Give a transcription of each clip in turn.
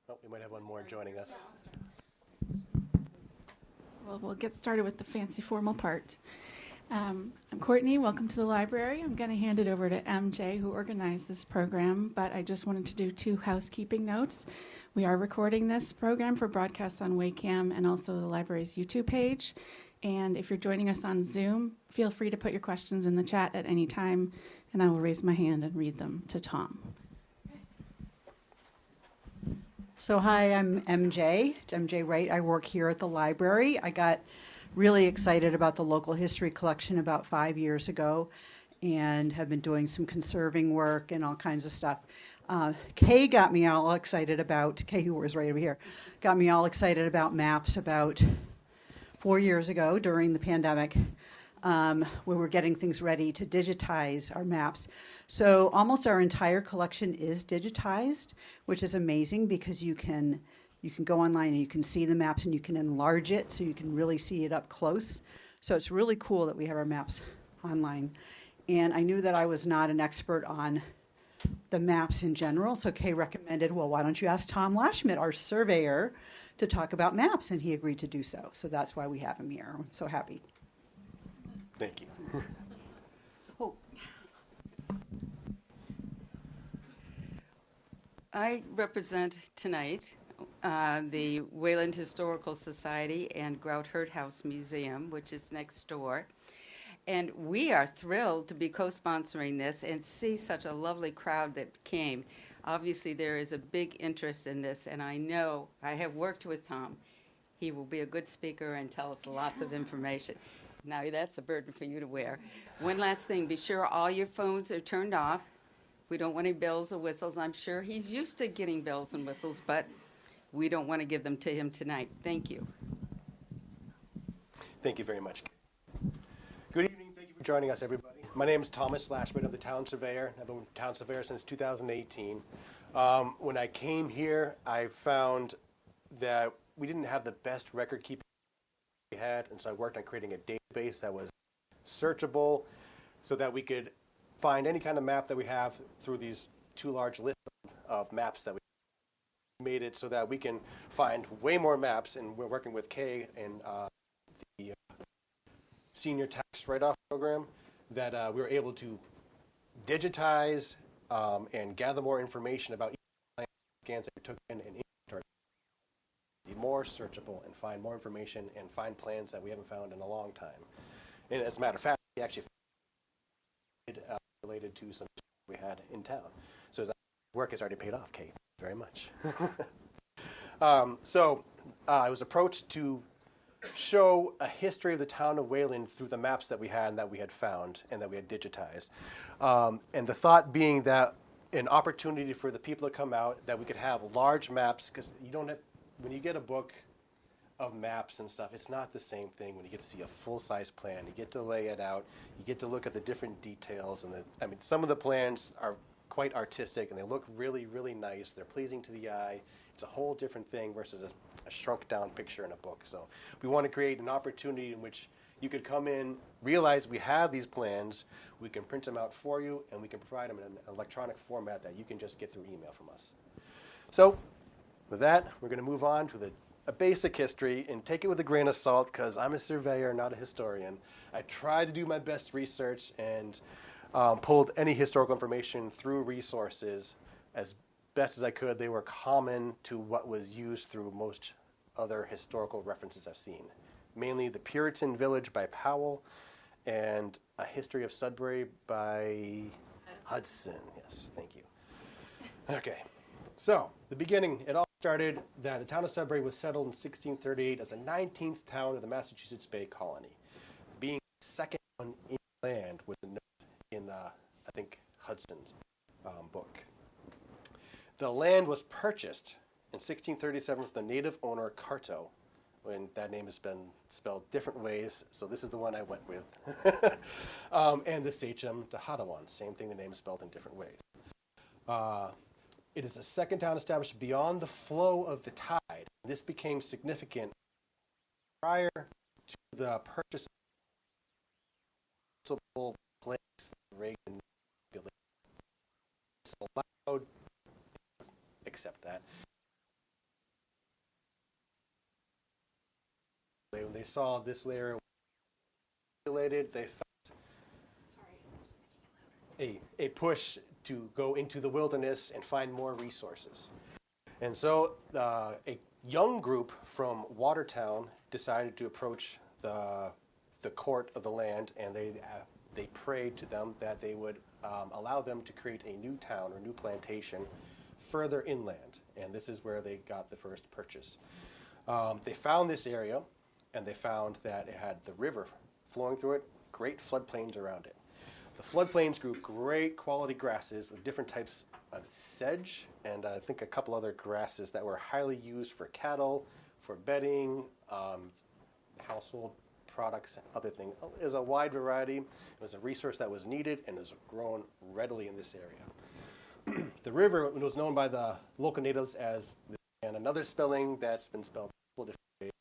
Oh, we might have one more joining us. Well, we'll get started with the fancy formal part. I'm Courtney. Welcome to the library. I'm going to hand it over to MJ, who organized this program, but I just wanted to do 2 housekeeping notes. We are recording this program for broadcast on Waycam and also the library's YouTube page. And if you're joining us on Zoom, feel free to put your questions in the chat at any time, and I will raise my hand and read them to Tom. So hi, I'm MJ Wright. I work here at the library. I got really excited about the local history collection about 5 years ago and have been doing some conserving work and all kinds of stuff. Kay got me all excited about, Kay, who was right over here, got me all excited about maps about 4 years ago during the pandemic. We were getting things ready to digitize our maps. So almost our entire collection is digitized, which is amazing because you can go online and you can see the maps and you can enlarge it so you can really see it up close. So it's really cool that we have our maps online. And I knew that I was not an expert on the maps in general, so Kay recommended, well, why don't you ask Tom Lashmit, our surveyor, to talk about maps, and he agreed to do so. So that's why we have him here. I'm so happy. Thank you. Oh. I represent tonight the Wayland Historical Society and Grout Hurt House Museum, which is next door. And we are thrilled to be co-sponsoring this and see such a lovely crowd that came. Obviously, there is a big interest in this, and I know I have worked with Tom. He will be a good speaker and tell us lots of information. Now, that's a burden for you to wear. One last thing, be sure all your phones are turned off. We don't want any bells or whistles. I'm sure he's used to getting bells and whistles, but we don't want to give them to him tonight. Thank you. Thank you very much. Good evening. Thank you for joining us, everybody. My name is Thomas Lashmit. I'm the town surveyor. I've been town surveyor since 2018. When I came here, I found that we didn't have the best record keeping we had, and so I worked on creating a database that was searchable so that we could find any kind of map that we have through these 2 large lists of maps that we made it so that we can find way more maps, and we're working with Kay and the senior tax write-off program that we were able to digitize and gather more information about each scans that we took in and be more searchable and find more information and find plans that we haven't found in a long time. And as a matter of fact, we actually found related to some we had in town. So that work has already paid off, Kate, very much. So I was approached to show a history of the town of Wayland through the maps that we had and that we had found and that we had digitized. And the thought being that an opportunity for the people to come out, that we could have large maps, because you don't have, when you get a book of maps and stuff, it's not the same thing when you get to see a full-size plan. You get to lay it out. You get to look at the different details. And some of the plans are quite artistic, and they look really, really nice. They're pleasing to the eye. It's a whole different thing versus a shrunk-down picture in a book. So we want to create an opportunity in which you could come in, realize we have these plans, we can print them out for you, and we can provide them in an electronic format that you can just get through email from us. So with that, we're going to move on to a basic history, and take it with a grain of salt because I'm a surveyor, not a historian. I tried to do my best research and pulled any historical information through resources as best as I could. They were common to what was used through most other historical references I've seen. Mainly The Puritan Village by Powell and A History of Sudbury by Hudson. Yes, thank you. Okay, so the beginning, it all started that the town of Sudbury was settled in 1638 as the 19th town of the Massachusetts Bay Colony, being the second one in land was a note in, I think, Hudson's book. The land was purchased in 1637 from the native owner Carto, and that name has been spelled different ways, so this is the one I went with. And the sachem Tahatawan, same thing, the name is spelled in different ways. It is the second town established beyond the flow of the tide. This became significant prior to the purchase of multiple place Reagan population. It's allowed, accept that, saw this layer was populated, they felt a push to go into the wilderness and find more resources. And so a young group from Watertown decided to approach the court of the land, and they prayed to them that they would allow them to create a new town or new plantation further inland. And this is where they got the first purchase. They found this area, and they found that it had the river flowing through it, great floodplains around it. The floodplains grew great quality grasses of different types of sedge, and I think a couple other grasses that were highly used for cattle, for bedding, household products, other things. It was a wide variety. It was a resource that was needed and was grown readily in this area. The river was known by the local natives as, and another spelling that's been spelled a couple different ways,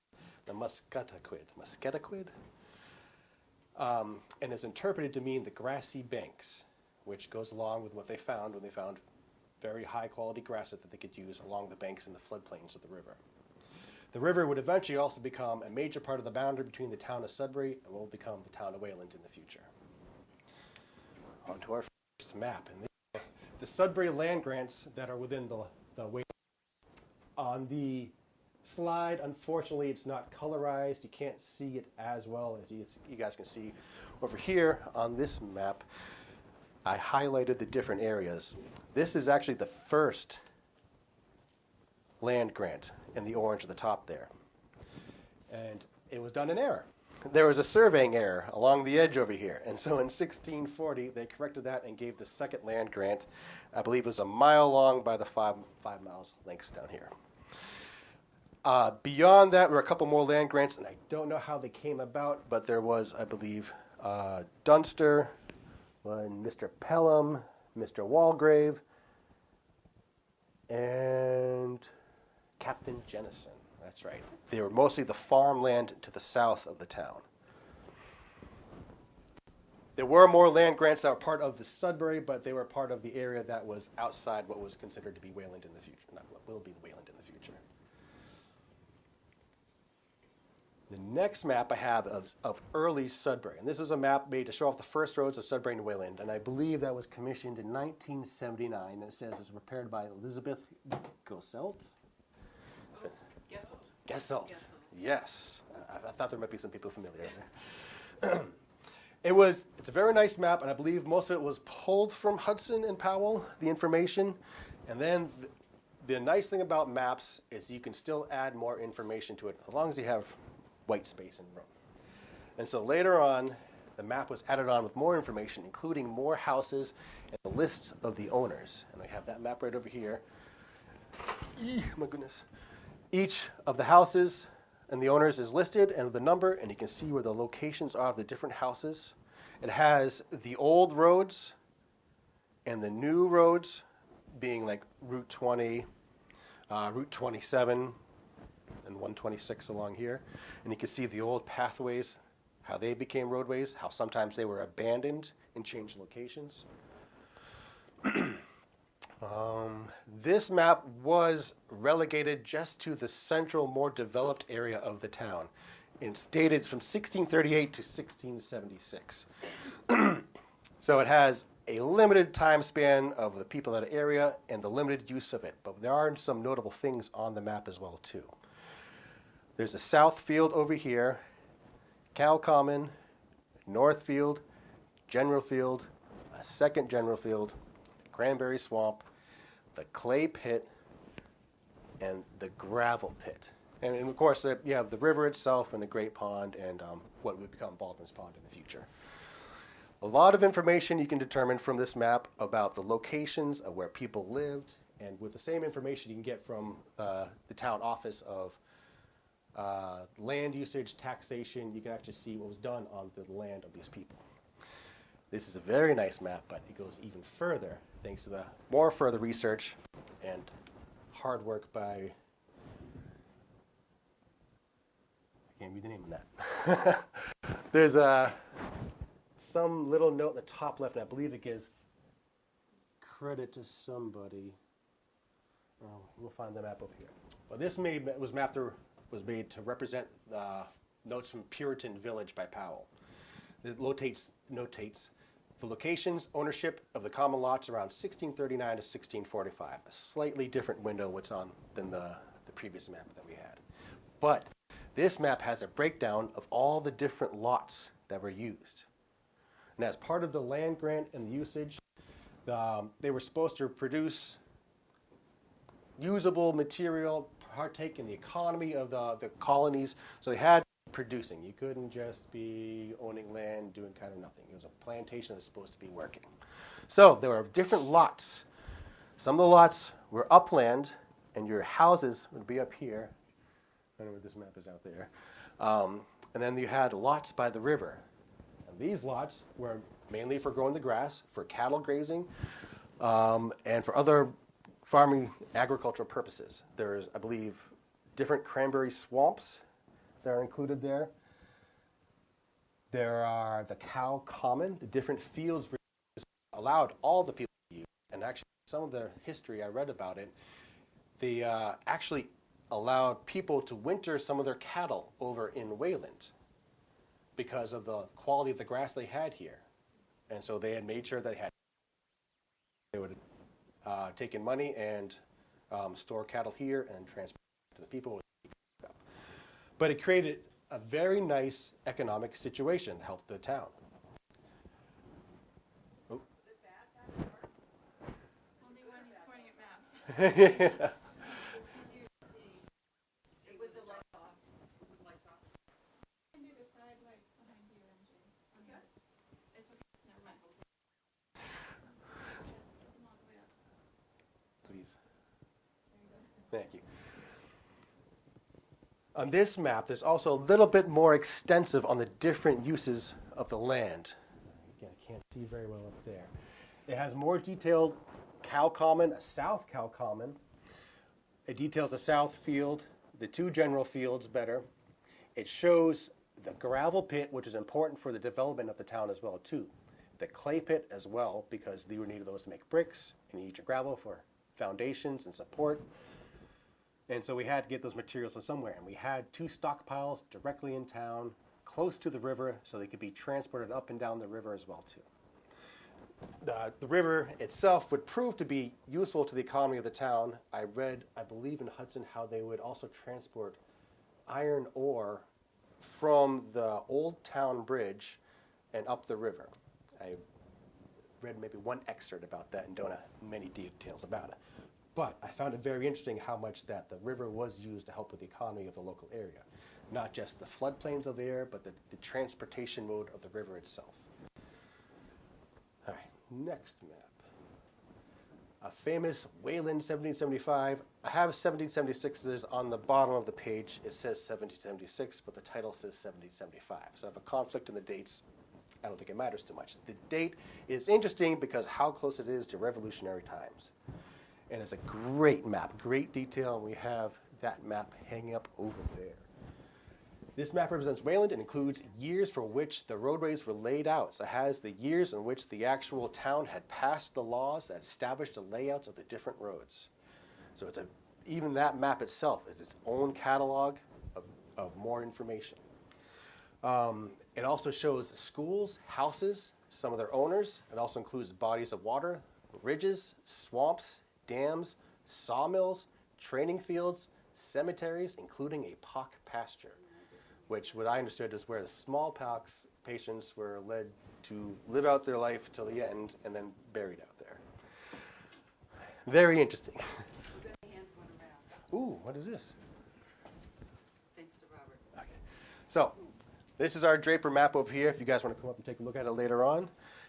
the Musketaquid, and is interpreted to mean the grassy banks, which goes along with what they found when they found very high quality grasses that they could use along the banks in the floodplains of the river. The river would eventually also become a major part of the boundary between the town of Sudbury and will become the town of Wayland in the future. On to our first map. And the Sudbury land grants that are within the Wayland. On the slide, unfortunately, it's not colorized. You can't see it as well as you guys can see over here on this map. I highlighted the different areas. This is actually the first land grant in the orange at the top there. And it was done in error. There was a surveying error along the edge over here. And so in 1640, they corrected that and gave the second land grant. I believe it was a mile long by the 5 miles lengths down here. Beyond that, there were a couple more land grants, and I don't know how they came about, but there was, I believe, Dunster, Mr. Pelham, Mr. Walgrave, and Captain Jennison. That's right. They were mostly the farmland to the south of the town. There were more land grants that were part of the Sudbury, but they were part of the area that was outside what was considered to be Wayland in the future, not what will be Wayland in the future. The next map I have of early Sudbury, and this is a map made to show off the first roads of Sudbury and Wayland, and I believe that was commissioned in 1979, and it says it was prepared by Elizabeth Gosselt. Gesselt. Yes. I thought there might be some people familiar there. It's a very nice map, and I believe most of it was pulled from Hudson and Powell, the information. And then the nice thing about maps is you can still add more information to it as long as you have white space and room. And so later on, the map was added on with more information, including more houses and the list of the owners. And I have that map right over here. My goodness. Each of the houses and the owners is listed and the number, and you can see where the locations are of the different houses. It has the old roads and the new roads being like Route 20, Route 27, and 126 along here. And you can see the old pathways, how they became roadways, how sometimes they were abandoned and changed locations. This map was relegated just to the central, more developed area of the town. It's dated from 1638 to 1676. So it has a limited time span of the people in that area and the limited use of it. But there are some notable things on the map as well, too. There's a south field over here, Cow Common, North Field, General Field, a second General Field, Cranberry Swamp, the clay pit, and the gravel pit. And of course, you have the river itself and the Great Pond and what would become Baldwin's Pond in the future. A lot of information you can determine from this map about the locations of where people lived, and with the same information you can get from the town office of land usage, taxation, you can actually see what was done on the land of these people. This is a very nice map, but it goes even further thanks to the more further research and hard work by, I can't read the name of that. There's some little note in the top left, and I believe it gives credit to somebody. We'll find the map over here. But this was made to represent Notes from Puritan Village by Powell. It notates the locations, ownership of the common lots around 1639 to 1645. A slightly different window what's on than the previous map that we had. But this map has a breakdown of all the different lots that were used. And as part of the land grant and the usage, they were supposed to produce usable material, partake in the economy of the colonies. So they had producing. You couldn't just be owning land, doing kind of nothing. It was a plantation that's supposed to be working. So there were different lots. Some of the lots were upland, and your houses would be up here. I don't know where this map is out there. And then you had lots by the river. And these lots were mainly for growing the grass, for cattle grazing, and for other farming agricultural purposes. There's, I believe, different cranberry swamps that are included there. There are the cow common, the different fields allowed all the people to use. And actually, some of the history I read about it, they actually allowed people to winter some of their cattle over in Wayland because of the quality of the grass they had here. And so they had made sure that they would take in money and store cattle here and transport to the people. But it created a very nice economic situation, helped the town. Oh. Only when he's pointing at maps. Can do the side lights behind you, MJ. Okay. It's okay. Never mind. Come all the way up. Please. Thank you. On this map, there's also a little bit more extensive on the different uses of the land. Again, I can't see very well up there. It has more detailed cow common, a south cow common. It details the south field, the two general fields better. It shows the gravel pit, which is important for the development of the town as well, too. The clay pit as well, because you needed those to make bricks, and you need your gravel for foundations and support. And so we had to get those materials from somewhere. And we had two stockpiles directly in town, close to the river, so they could be transported up and down the river as well, too. The river itself would prove to be useful to the economy of the town. I read, I believe in Hudson, how they would also transport iron ore from the Old Town Bridge and up the river. I read maybe one excerpt about that and don't have many details about it. But I found it very interesting how much that the river was used to help with the economy of the local area. Not just the floodplains of the area, but the transportation mode of the river itself. All right, next map. A famous Wayland 1775. I have 1776s on the bottom of the page. It says 1776, but the title says 1775. So I have a conflict in the dates. I don't think it matters too much. The date is interesting because how close it is to Revolutionary times. And it's a great map, great detail, and we have that map hanging up over there. This map represents Wayland and includes years for which the roadways were laid out. So it has the years in which the actual town had passed the laws that established the layouts of the different roads. So it's even that map itself is its own catalog of more information. It also shows the schools, houses, some of their owners. It also includes bodies of water, ridges, swamps, dams, sawmills, training fields, cemeteries, including a pock pasture, which what I understood is where the smallpox patients were led to live out their life till the end and then buried out there. Very interesting. Ooh, what is this? Thanks to Robert. Okay. So this is our Draper map over here. If you guys want to come up and take a look at it later on.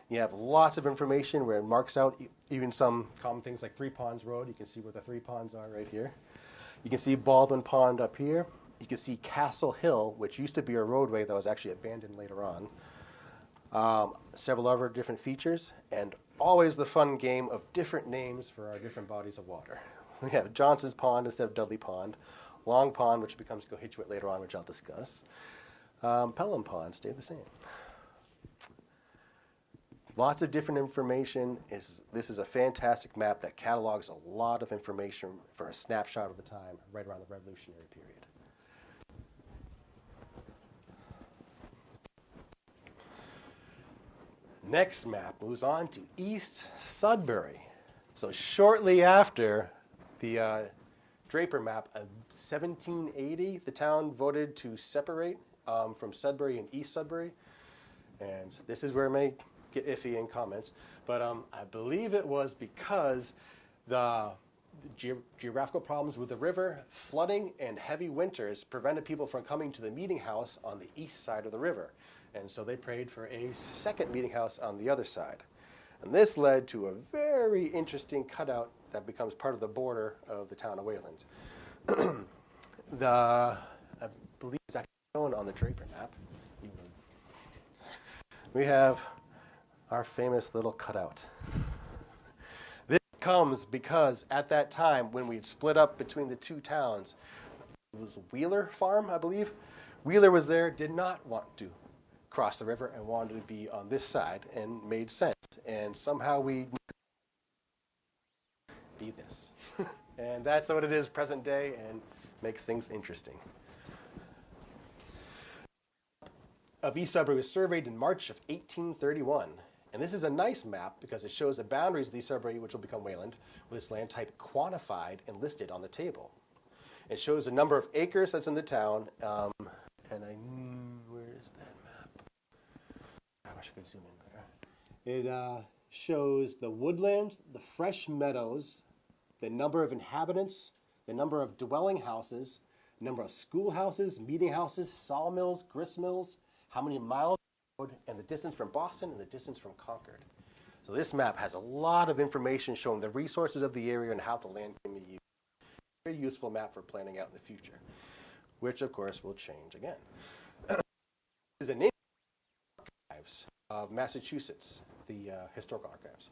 You have lots of information where it marks out even some common things like Three Ponds Road. You can see where the three ponds are right here. You can see Baldwin Pond up here. You can see Castle Hill, which used to be a roadway that was actually abandoned later on. Several other different features, and always the fun game of different names for our different bodies of water. We have Johnson's Pond instead of Dudley Pond. Long Pond, which becomes Cohituate later on, which I'll discuss. Pelham Pond stayed the same. Lots of different information. This is a fantastic map that catalogs a lot of information for a snapshot of the time right around the Revolutionary period. Next map moves on to East Sudbury. So shortly after the Draper map of 1780, the town voted to separate from Sudbury and East Sudbury. And this is where it may get iffy in comments. But I believe it was because the geographical problems with the river, flooding, and heavy winters prevented people from coming to the meeting house on the east side of the river. And so they prayed for a second meeting house on the other side. And this led to a very interesting cutout that becomes part of the border of the town of Wayland. I believe it's actually shown on the Draper map. We have our famous little cutout. This comes because at that time, when we split up between the two towns, it was Wheeler Farm, I believe. Wheeler was there, did not want to cross the river and wanted to be on this side, and made sense. And somehow we be this. And that's what it is present day, and makes things interesting. Of East Sudbury was surveyed in March of 1831. And this is a nice map because it shows the boundaries of East Sudbury, which will become Wayland, with its land type quantified and listed on the table. It shows the number of acres that's in the town. Where is that map? I wish I could zoom in better. It shows the woodlands, the fresh meadows, the number of inhabitants, the number of dwelling houses, number of schoolhouses, meeting houses, sawmills, gristmills, how many miles, and the distance from Boston and the distance from Concord. So this map has a lot of information showing the resources of the area and how the land can be used. Very useful map for planning out in the future, which of course will change again. This is a name archives of Massachusetts, the historical archives.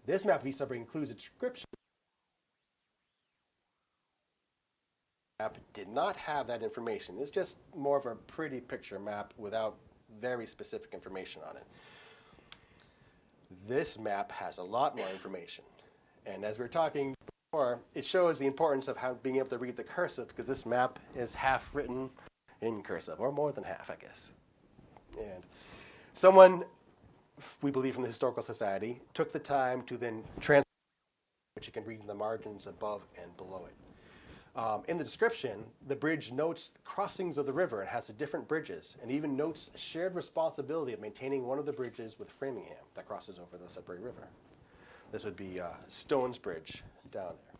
This map of East Sudbury includes a description. Map did not have that information. It's just more of a pretty picture map without very specific information on it. This map has a lot more information. And as we were talking before, it shows the importance of being able to read the cursive, because this map is half written in cursive, or more than half, I guess. And someone, we believe from the Historical Society, took the time to then translate, which you can read in the margins above and below it. In the description, the bridge notes the crossings of the river and has the different bridges, and even notes a shared responsibility of maintaining one of the bridges with Framingham that crosses over the Sudbury River. This would be Stone's Bridge down there.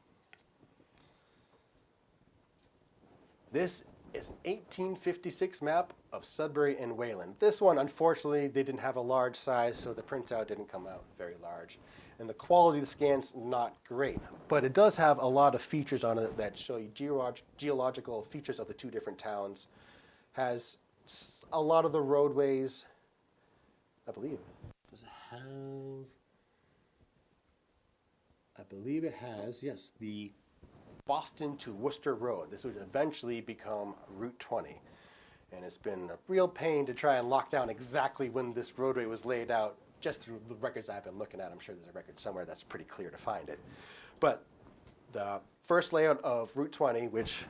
This is an 1856 map of Sudbury and Wayland. This one, unfortunately, they didn't have a large size, so the printout didn't come out very large. And the quality of the scan's not great, but it does have a lot of features on it that show you geological features of the two different towns. Has a lot of the roadways, I believe. Does it have? I believe it has, yes, the Boston to Worcester Road. This would eventually become Route 20. And it's been a real pain to try and lock down exactly when this roadway was laid out. Just through the records I've been looking at, I'm sure there's a record somewhere that's pretty clear to find it. But the first layout of Route 20, which,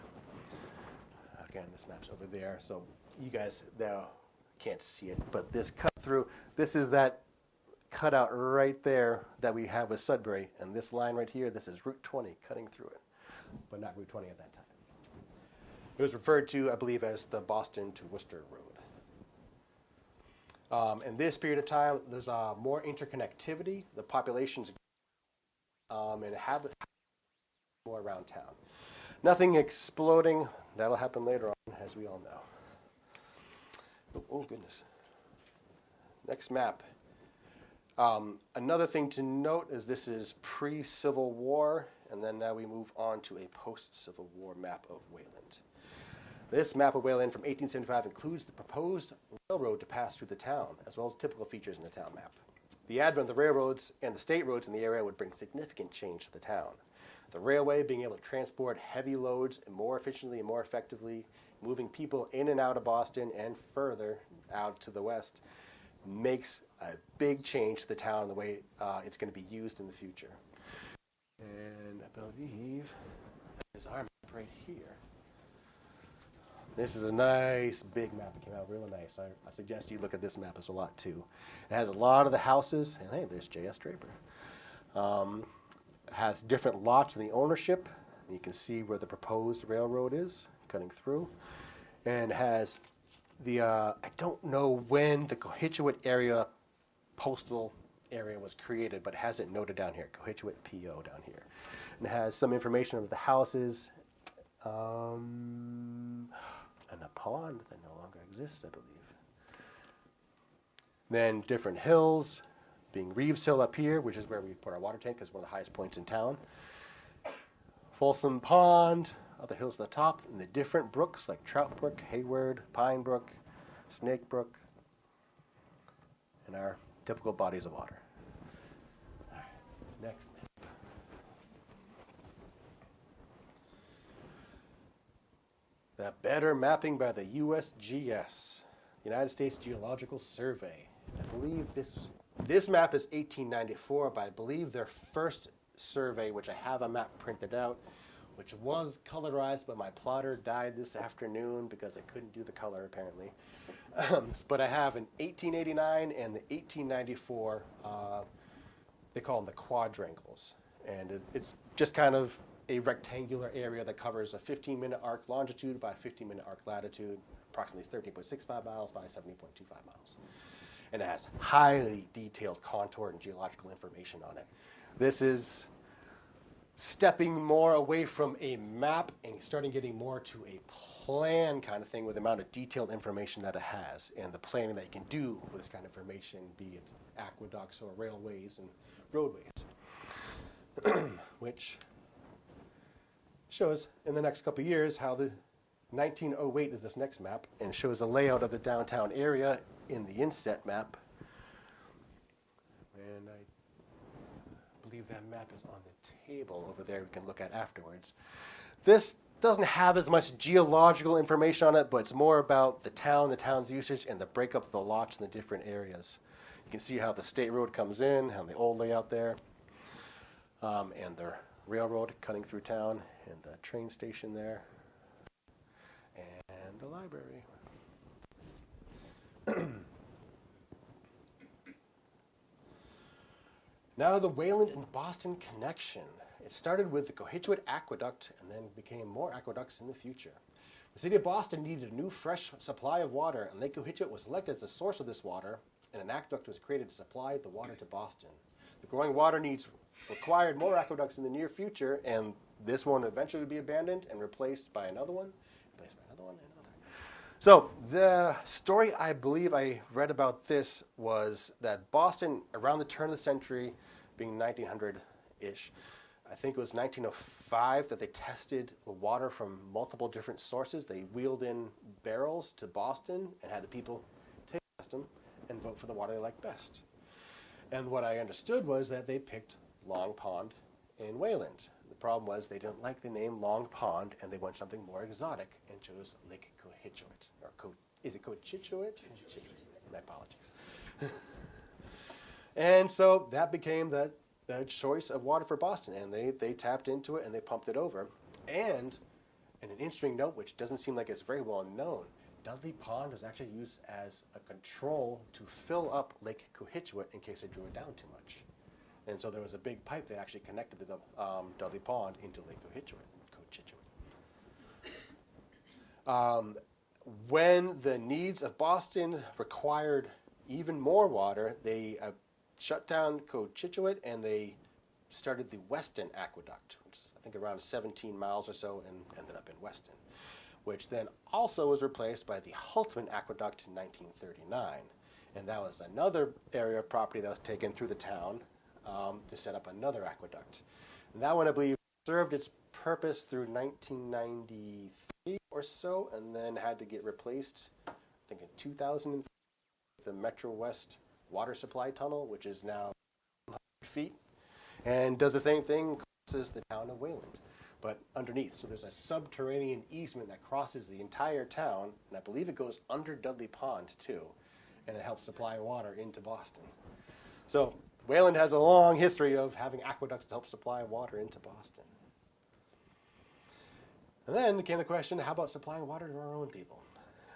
again, this map's over there, so you guys now can't see it, but this cut through, this is that cutout right there that we have with Sudbury, and this line right here, this is Route 20 cutting through it, but not Route 20 at that time. It was referred to, I believe, as the Boston to Worcester Road. In this period of time, there's more interconnectivity. The population's and habit more around town. Nothing exploding. That'll happen later on, as we all know. Oh goodness. Next map. Another thing to note is this is pre-Civil War, and then now we move on to a post-Civil War map of Wayland. This map of Wayland from 1875 includes the proposed railroad to pass through the town, as well as typical features in the town map. The advent of the railroads and the state roads in the area would bring significant change to the town. The railway being able to transport heavy loads more efficiently and more effectively, moving people in and out of Boston and further out to the west, makes a big change to the town and the way it's going to be used in the future. And I believe there's our map right here. This is a nice big map. It came out really nice. I suggest you look at this map as a lot too. It has a lot of the houses, and hey, there's J.S. Draper. It has different lots in the ownership. You can see where the proposed railroad is cutting through, and has the I don't know when the Cohituate area postal area was created, but it has it noted down here, Cohituate PO down here, and it has some information of the houses. And a pond that no longer exists, I believe. Then different hills, being Reeves Hill up here, which is where we put our water tank, because it's one of the highest points in town. Folsom Pond, other hills at the top, and the different brooks like Trout Brook, Hayward, Pine Brook, Snake Brook, and our typical bodies of water. All right, next map. The better mapping by the USGS, United States Geological Survey. I believe this map is 1894, but I believe their first survey, which I have a map printed out, which was colorized, but my plotter died this afternoon because I couldn't do the color apparently. But I have an 1889 and the 1894, they call them the quadrangles. And it's just kind of a rectangular area that covers a 15-minute arc longitude by a 15-minute arc latitude, approximately 13.65 miles by 70.25 miles. And it has highly detailed contour and geological information on it. This is stepping more away from a map and starting getting more to a plan kind of thing with the amount of detailed information that it has and the planning that you can do with this kind of information, be it aqueducts or railways and roadways, which shows in the next couple of years how the 1908 is this next map and shows a layout of the downtown area in the inset map. And I believe that map is on the table over there we can look at afterwards. This doesn't have as much geological information on it, but it's more about the town, the town's usage, and the breakup of the lots in the different areas. You can see how the state road comes in, how the old layout there, and the railroad cutting through town, and the train station there, and the library. Now the Wayland and Boston connection. It started with the Cohituate Aqueduct and then became more aqueducts in the future. The city of Boston needed a new fresh supply of water, and Lake Cohituate was selected as the source of this water, and an aqueduct was created to supply the water to Boston. The growing water needs required more aqueducts in the near future, and this one eventually would be abandoned and replaced by another one, and another. So the story I believe I read about this was that Boston, around the turn of the century, being 1900-ish, I think it was 1905 that they tested water from multiple different sources. They wheeled in barrels to Boston and had the people taste them and vote for the water they liked best. And what I understood was that they picked Long Pond in Wayland. The problem was they didn't like the name Long Pond, and they wanted something more exotic and chose Lake Cohituate. Is it Cohituate? My apologies. And so that became the choice of water for Boston, and they tapped into it and they pumped it over. And an interesting note, which doesn't seem like it's very well known, Dudley Pond was actually used as a control to fill up Lake Cohituate in case it drew it down too much. And so there was a big pipe that actually connected the Dudley Pond into Lake Cohituate. When the needs of Boston required even more water, they shut down Cohituate and they started the Weston Aqueduct, which is I think around 17 miles or so, and ended up in Weston, which then also was replaced by the Hultman Aqueduct in 1939. And that was another area of property that was taken through the town to set up another aqueduct. And that one, I believe, served its purpose through 1993 or so, and then had to get replaced, I think in 2003, the Metro West water supply tunnel, which is now 100 feet, and does the same thing, crosses the town of Wayland, but underneath. So there's a subterranean easement that crosses the entire town, and I believe it goes under Dudley Pond too, and it helps supply water into Boston. So Wayland has a long history of having aqueducts to help supply water into Boston. And then came the question, how about supplying water to our own people?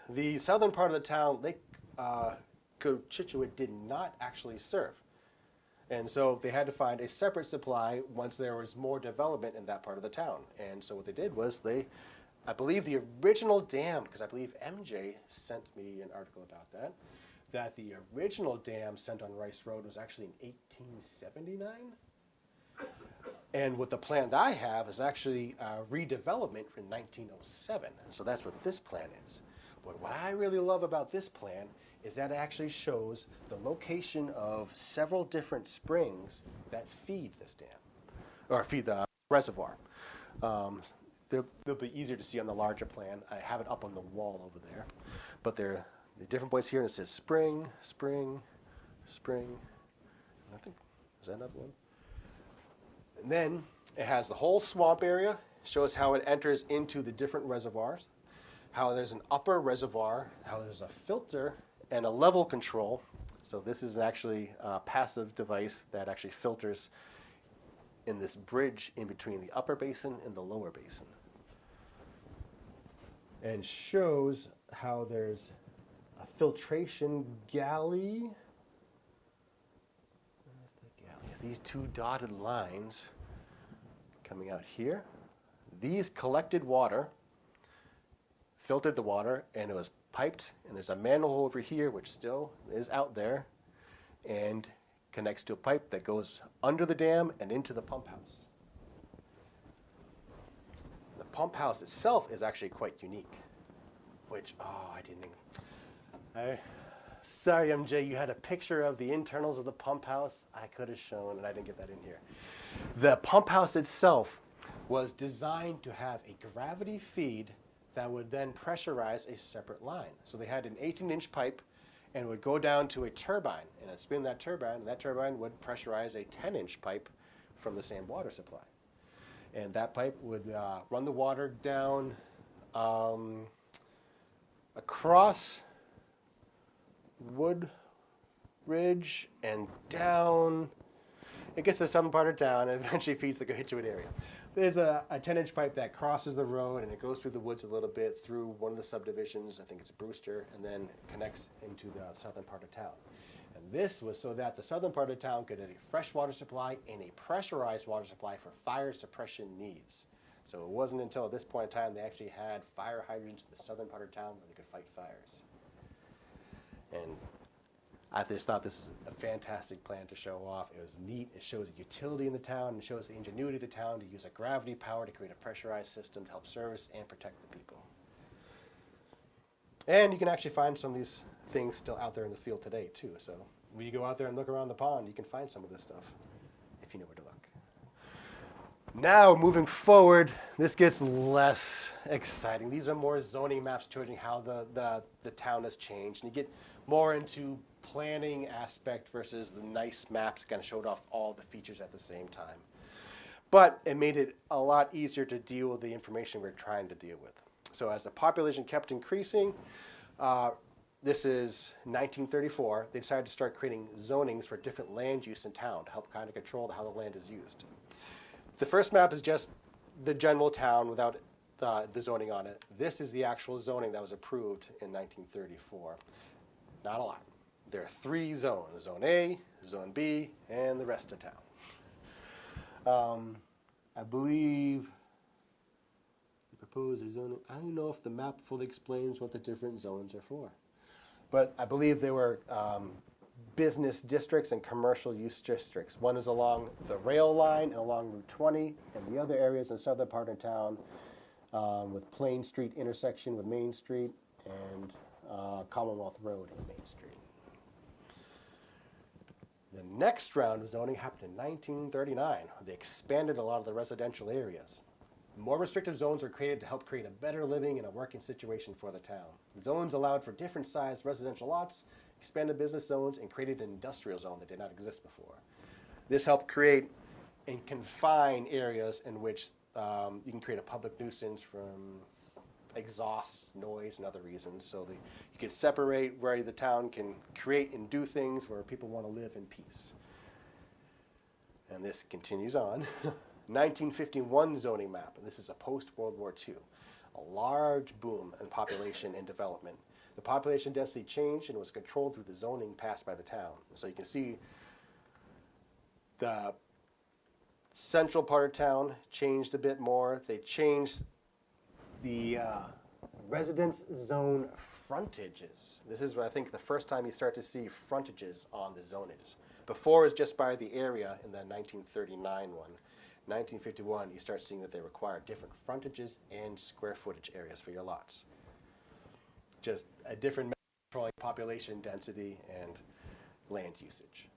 The southern part of the town, Lake Cochituate, did not actually serve. And so they had to find a separate supply once there was more development in that part of the town. And so what they did was I believe the original dam, because I believe MJ sent me an article about that the original dam sent on Rice Road was actually in 1879. And what the plan that I have is actually redevelopment from 1907. So that's what this plan is. But what I really love about this plan is that it actually shows the location of several different springs that feed this dam, or feed the reservoir. They'll be easier to see on the larger plan. I have it up on the wall over there. But they're different points here, and it says spring, spring, spring. I think, is that another one? And then it has the whole swamp area, shows how it enters into the different reservoirs, how there's an upper reservoir, how there's a filter and a level control. So this is actually a passive device that actually filters in this bridge in between the upper basin and the lower basin. And shows how there's a filtration galley. These two dotted lines coming out here. These collected water, filtered the water, and it was piped, and there's a manhole over here which still is out there and connects to a pipe that goes under the dam and into the pump house. The pump house itself is actually quite unique, which, sorry, MJ, you had a picture of the internals of the pump house. I could have shown, and I didn't get that in here. The pump house itself was designed to have a gravity feed that would then pressurize a separate line. So they had an 18-inch pipe and would go down to a turbine, and it'd spin that turbine, and that turbine would pressurize a 10-inch pipe from the same water supply. And that pipe would run the water down across Wood Ridge and down. It gets to the southern part of town and eventually feeds the Cochituate area. There's a 10-inch pipe that crosses the road and it goes through the woods a little bit through one of the subdivisions, I think it's Brewster, and then connects into the southern part of town. And this was so that the southern part of town could have a fresh water supply and a pressurized water supply for fire suppression needs. So it wasn't until this point in time they actually had fire hydrants in the southern part of town where they could fight fires. And I just thought this is a fantastic plan to show off. It was neat. It shows the utility in the town. It shows the ingenuity of the town to use a gravity power to create a pressurized system to help service and protect the people. And you can actually find some of these things still out there in the field today, too. So when you go out there and look around the pond, you can find some of this stuff if you know where to look. Now, moving forward, this gets less exciting. These are more zoning maps showing how the town has changed. And you get more into planning aspect versus the nice maps kind of showed off all the features at the same time. But it made it a lot easier to deal with the information we're trying to deal with. So as the population kept increasing, this is 1934, they decided to start creating zonings for different land use in town to help kind of control how the land is used. The first map is just the general town without the zoning on it. This is the actual zoning that was approved in 1934. Not a lot. There are 3 zones, Zone A, Zone B, and the rest of town. I believe the proposed zoning, I don't know if the map fully explains what the different zones are for. But I believe there were business districts and commercial use districts. One is along the rail line and along Route 20, and the other areas in the southern part of town with Plain Street intersection with Main Street and Commonwealth Road and Main Street. The next round of zoning happened in 1939. They expanded a lot of the residential areas. More restrictive zones were created to help create a better living and a working situation for the town. The zones allowed for different sized residential lots, expanded business zones, and created an industrial zone that did not exist before. This helped create and confine areas in which you can create a public nuisance from exhaust, noise, and other reasons. So you can separate where the town can create and do things where people want to live in peace. And this continues on. 1951 zoning map, and this is a post-World War II. A large boom in population and development. The population density changed and was controlled through the zoning passed by the town. So you can see the central part of town changed a bit more. They changed the residence zone frontages. This is, I think, the first time you start to see frontages on the zonage. Before it was just by the area in the 1939 one. 1951, you start seeing that they require different frontages and square footage areas for your lots. Just a different method of controlling population density and land usage.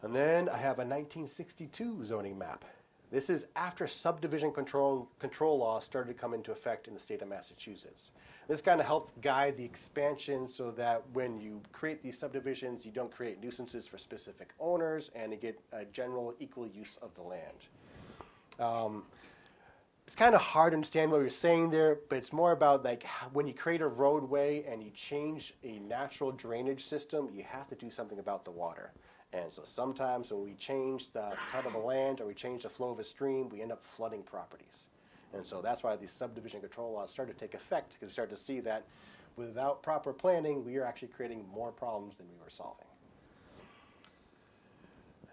And then I have a 1962 zoning map. This is after subdivision control laws started to come into effect in the state of Massachusetts. This kind of helped guide the expansion so that when you create these subdivisions, you don't create nuisances for specific owners and you get a general equal use of the land. It's kind of hard to understand what you're saying there, but it's more about like when you create a roadway and you change a natural drainage system, you have to do something about the water. And so sometimes when we change the cut of a land or we change the flow of a stream, we end up flooding properties. And so that's why these subdivision control laws started to take effect, because we started to see that without proper planning, we are actually creating more problems than we were solving.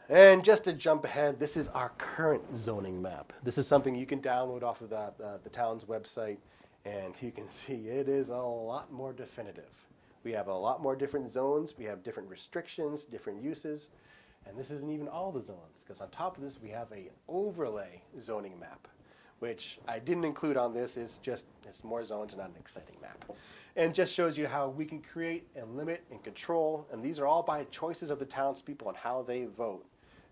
And just to jump ahead, this is our current zoning map. This is something you can download off of the town's website, and you can see it is a lot more definitive. We have a lot more different zones, we have different restrictions, different uses, and this isn't even all the zones, because on top of this we have a overlay zoning map, which I didn't include on this. It's more zones and not an exciting map. And just shows you how we can create and limit and control, and these are all by choices of the townspeople and how they vote,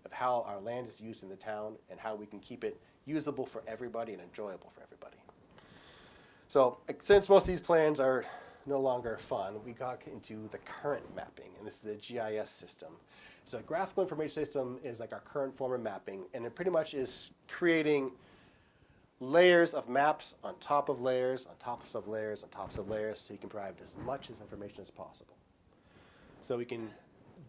of how our land is used in the town and how we can keep it usable for everybody and enjoyable for everybody. So since most of these plans are no longer fun, we got into the current mapping, and this is the GIS system. So graphical information system is like our current form of mapping, and it pretty much is creating layers of maps on top of layers, on tops of layers, on tops of layers, so you can provide as much as information as possible. So we can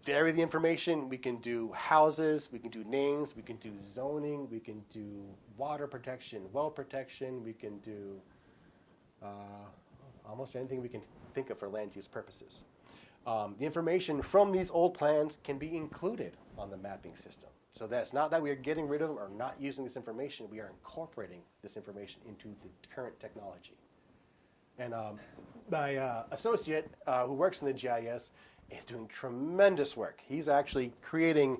vary the information, we can do houses, we can do names, we can do zoning, we can do water protection, well protection, we can do almost anything we can think of for land use purposes. The information from these old plans can be included on the mapping system. So that's not that we are getting rid of them or not using this information, we are incorporating this information into the current technology. And my associate who works in the GIS is doing tremendous work. He's actually creating,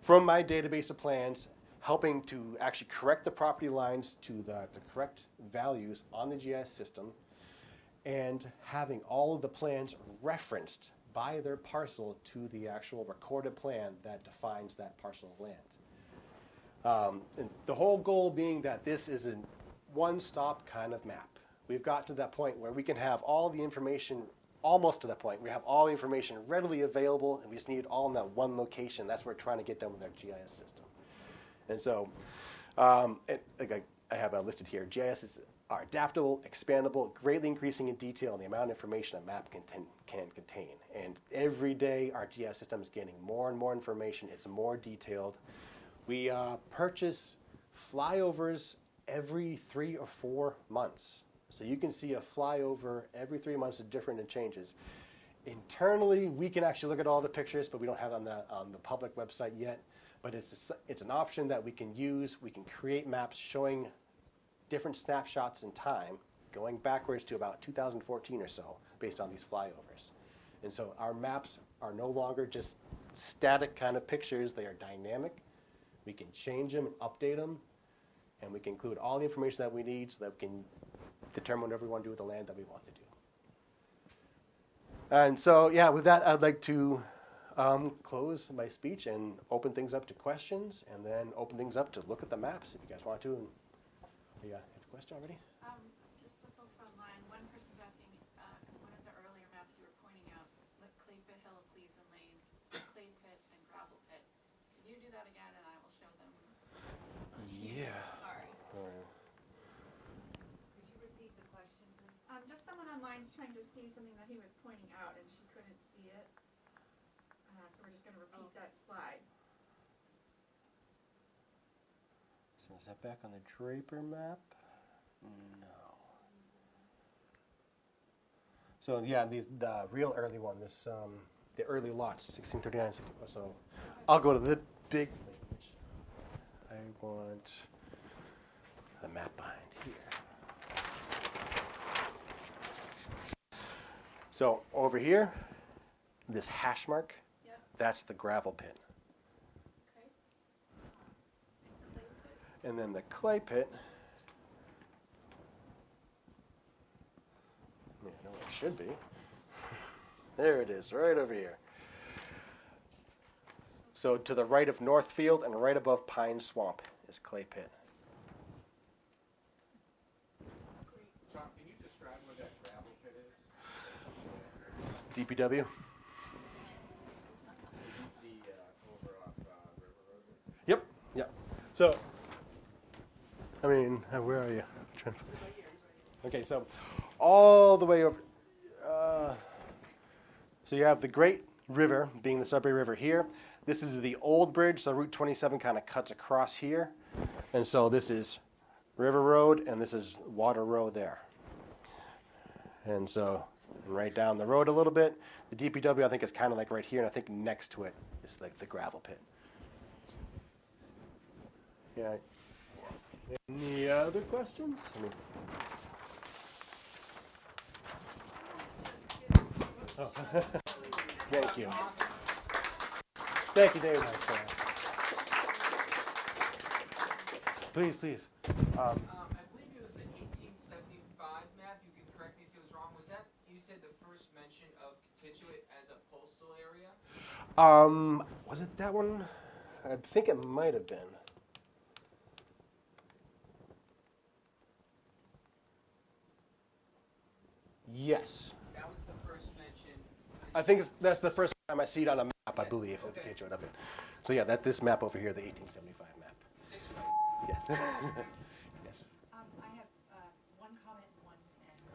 from my database of plans, helping to actually correct the property lines to the correct values on the GIS system, and having all of the plans referenced by their parcel to the actual recorded plan that defines that parcel of land. And the whole goal being that this is a one-stop kind of map. We've got to that point where we can have all the information, almost to that point, we have all the information readily available, and we just need it all in that one location. That's what we're trying to get done with our GIS system. And so, like I have listed here, GIS are adaptable, expandable, greatly increasing in detail in the amount of information a map can contain. And every day, our GIS system is gaining more and more information. It's more detailed. We purchase flyovers every 3 or 4 months. So you can see a flyover every 3 months is different and changes. Internally, we can actually look at all the pictures, but we don't have it on the public website yet. But it's an option that we can use. We can create maps showing different snapshots in time, going backwards to about 2014 or so, based on these flyovers. And so our maps are no longer just static kind of pictures. They are dynamic. We can change them and update them, and we can include all the information that we need so that we can determine whatever we want to do with the land that we want to do. And so, yeah, with that, I'd like to close my speech and open things up to questions, and then open things up to look at the maps if you guys want to. And, yeah, have a question already? Just the folks online, one person's asking, one of the earlier maps you were pointing out, the clay pit hill of Cleveland Lane, clay pit and gravel pit. Can you do that again, and I will show them? Yeah. Sorry. Could you repeat the question, please? Just someone online's trying to see something that he was pointing out, and she couldn't see it. So we're just going to repeat that slide. So is that back on the Draper map? No. So yeah, the real early one, the early lots, 1639, 60, so I'll go to the big page. I want the map behind here. So over here, this hash mark, Yep. that's the gravel pit. Okay. And then the clay pit, yeah, no, it should be. There it is, right over here. So to the right of Northfield and right above Pine Swamp is Clay Pit. Tom, can you describe where that gravel pit is? DPW? Over off River Road? Yep, yep. So, I mean, where are you? Okay, so all the way over. So you have the Great River, being the Sudbury River here. This is the old bridge, so Route 27 kind of cuts across here. And so this is River Road, and this is Water Road there. And so right down the road a little bit, the DPW I think is kind of like right here, and I think next to it is like the gravel pit. Yeah. Any other questions? I mean, oh. Thank you. Thank you, David. Please, please. I believe it was the 1875 map. You can correct me if it was wrong. Was that, you said, the first mention of Contiguous as a postal area? Was it that one? I think it might have been. Yes. That was the first mention. I think that's the first time I see it on a map, I believe. Okay. Of it. So yeah, that's this map over here, the 1875 map. Contiguous. Yes. Yes. I have one comment and one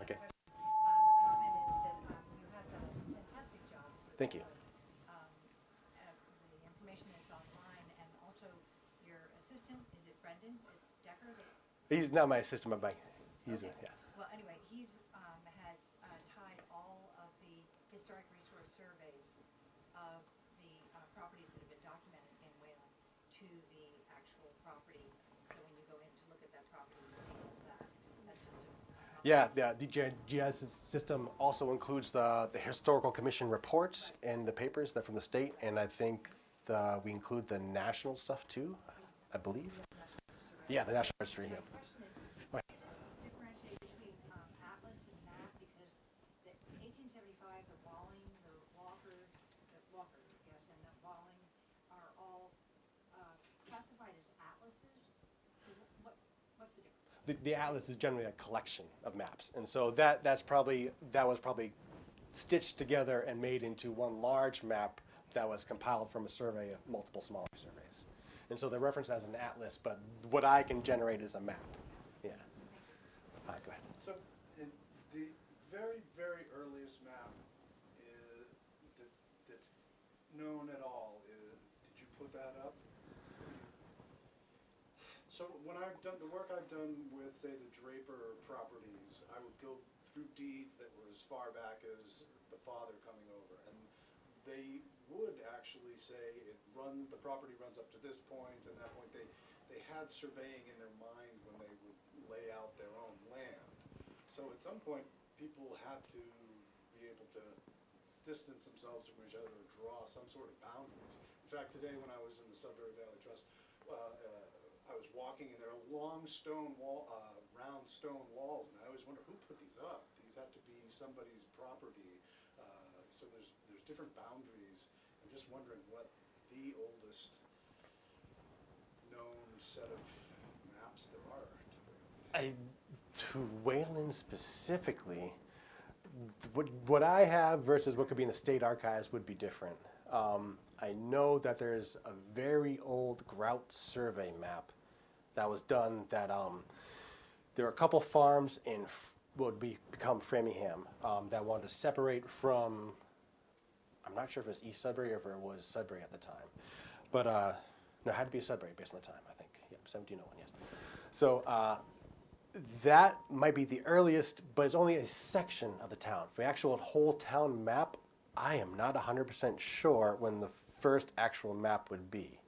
Okay. question. The comment is that you have done a fantastic job. Thank you. The information that's online, and also your assistant, is it Brendan Decker? He's not my assistant, but he's Okay. yeah. Well, anyway, he's has tied all of the historic resource surveys of the properties that have been documented in Wayland to the actual property. So when you go in to look at that property, you see all that. That's just a Yeah, the GIS system also includes the historical commission reports and the papers that from the state, and I think we include the national stuff too, I believe. Yeah, the national registry. Yeah. My question is, Right. just differentiate between atlas and map, because the 1875, the Walling, the Walker, I guess, and the Walling are all classified as atlases. So what's the difference? The atlas is generally a collection of maps, and so that was probably stitched together and made into one large map that was compiled from a survey of multiple smaller surveys. And so they're referenced as an atlas, but what I can generate is a map. Yeah. All right, go ahead. So, the very, very earliest map that's known at all, did you put that up? So when I've done the work I've done with, say, the Draper properties, I would go through deeds that were as far back as the father coming over, and they would actually say the property runs up to this point, and that point they had surveying in their mind when they would lay out their own land. So at some point, people had to be able to distance themselves from each other or draw some sort of boundaries. In fact, today when I was in the Sudbury Valley Trust, I was walking, and there are long stone round stone walls, and I always wonder who put these up. These had to be somebody's property. So there's different boundaries. I'm just wondering what the oldest known set of maps there are. To Wayland specifically, what I have versus what could be in the state archives would be different. I know that there's a very old grout survey map that was done that there are a couple farms in what would become Framingham that wanted to separate from, I'm not sure if it was East Sudbury or if it was Sudbury at the time, but no, it had to be Sudbury based on the time, I think. Yep. 1701, yes. So that might be the earliest, but it's only a section of the town. For the actual whole town map, I am not 100% sure when the first actual map would be.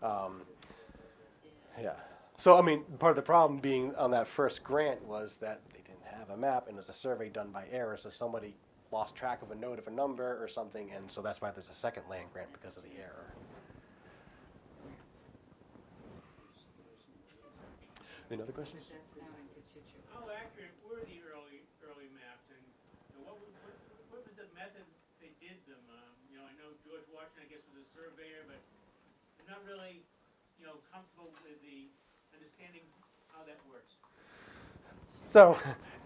Yeah. So, I mean, part of the problem being on that first grant was that they didn't have a map, and it was a survey done by error, so somebody lost track of a note of a number or something, and so that's why there's a second land grant because of the error. Another question? How accurate were the early maps, and what was the method they did them? I know George Washington, I guess, was a surveyor, but I'm not really, comfortable with the understanding how that works. So,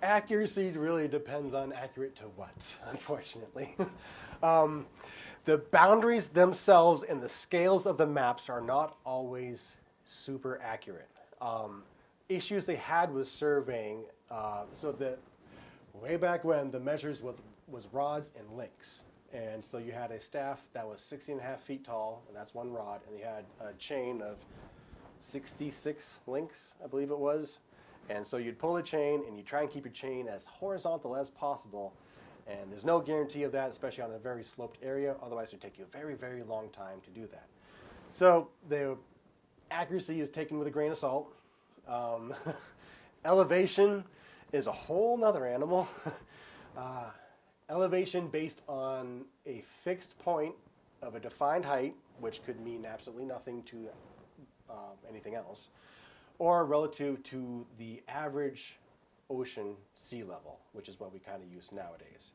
accuracy really depends on accurate to what, unfortunately. The boundaries themselves and the scales of the maps are not always super accurate. Issues they had with surveying, so that way back when the measures was rods and links. And so you had a staff that was 16.5 feet tall, and that's one rod, and you had a chain of 66 links, I believe it was. And so you'd pull the chain, and you try and keep your chain as horizontal as possible. And there's no guarantee of that, especially on a very sloped area. Otherwise, it would take you a very, very long time to do that. So the accuracy is taken with a grain of salt. Elevation is a whole nother animal. Elevation based on a fixed point of a defined height, which could mean absolutely nothing to anything else, or relative to the average ocean sea level, which is what we kind of use nowadays.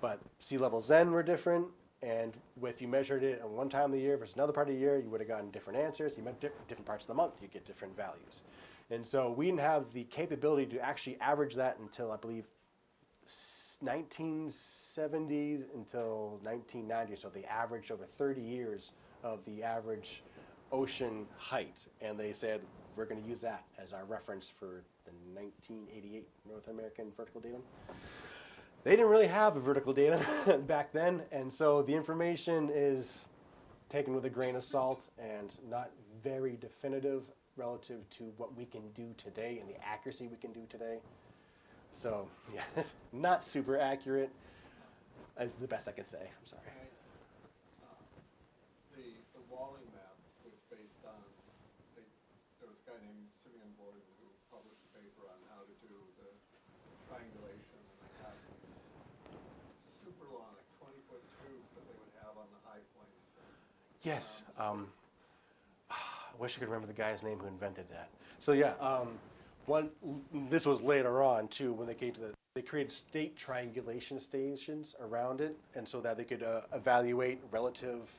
But sea levels then were different, and if you measured it on one time of the year versus another part of the year, you would have gotten different answers. You met different parts of the month, you get different values. And so we didn't have the capability to actually average that until, I believe, 1970s until 1990. So they averaged over 30 years of the average ocean height. And they said, we're going to use that as our reference for the 1988 North American vertical datum. They didn't really have a vertical datum back then. And so the information is taken with a grain of salt and not very definitive relative to what we can do today and the accuracy we can do today. So, yeah, not super accurate. Is the best I can say. I'm sorry. The Walling map was based on, there was a guy named Simeon Borden who published a paper on how to do the triangulation, and they had these super long, like 20-foot tubes that they would have on the high points. Yes. I wish I could remember the guy's name who invented that. So yeah, this was later on too when they came to they created state triangulation stations around it, and so that they could evaluate relative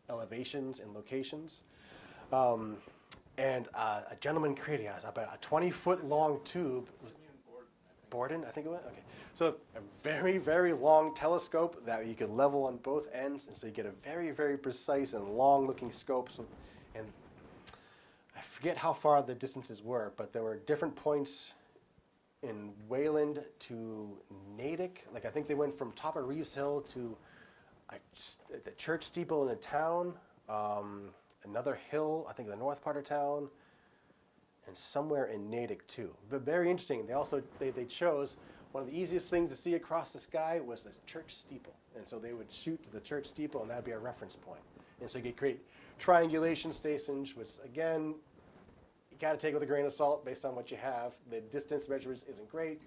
elevations and locations. And a gentleman created about a 20-foot long tube. Borden, I think it was? Okay. So a very, very long telescope that you could level on both ends, and so you get a very, very precise and long-looking scope. So, and I forget how far the distances were, but there were different points in Wayland to Natick. Like I think they went from top of Reeves Hill to the church steeple in the town, another hill, I think the north part of town, and somewhere in Natick too. But very interesting. They also they chose one of the easiest things to see across the sky was the church steeple, and so they would shoot to the church steeple, and that'd be a reference point. And so you could create triangulation stations, which again you got to take with a grain of salt based on what you have. The distance measures isn't great.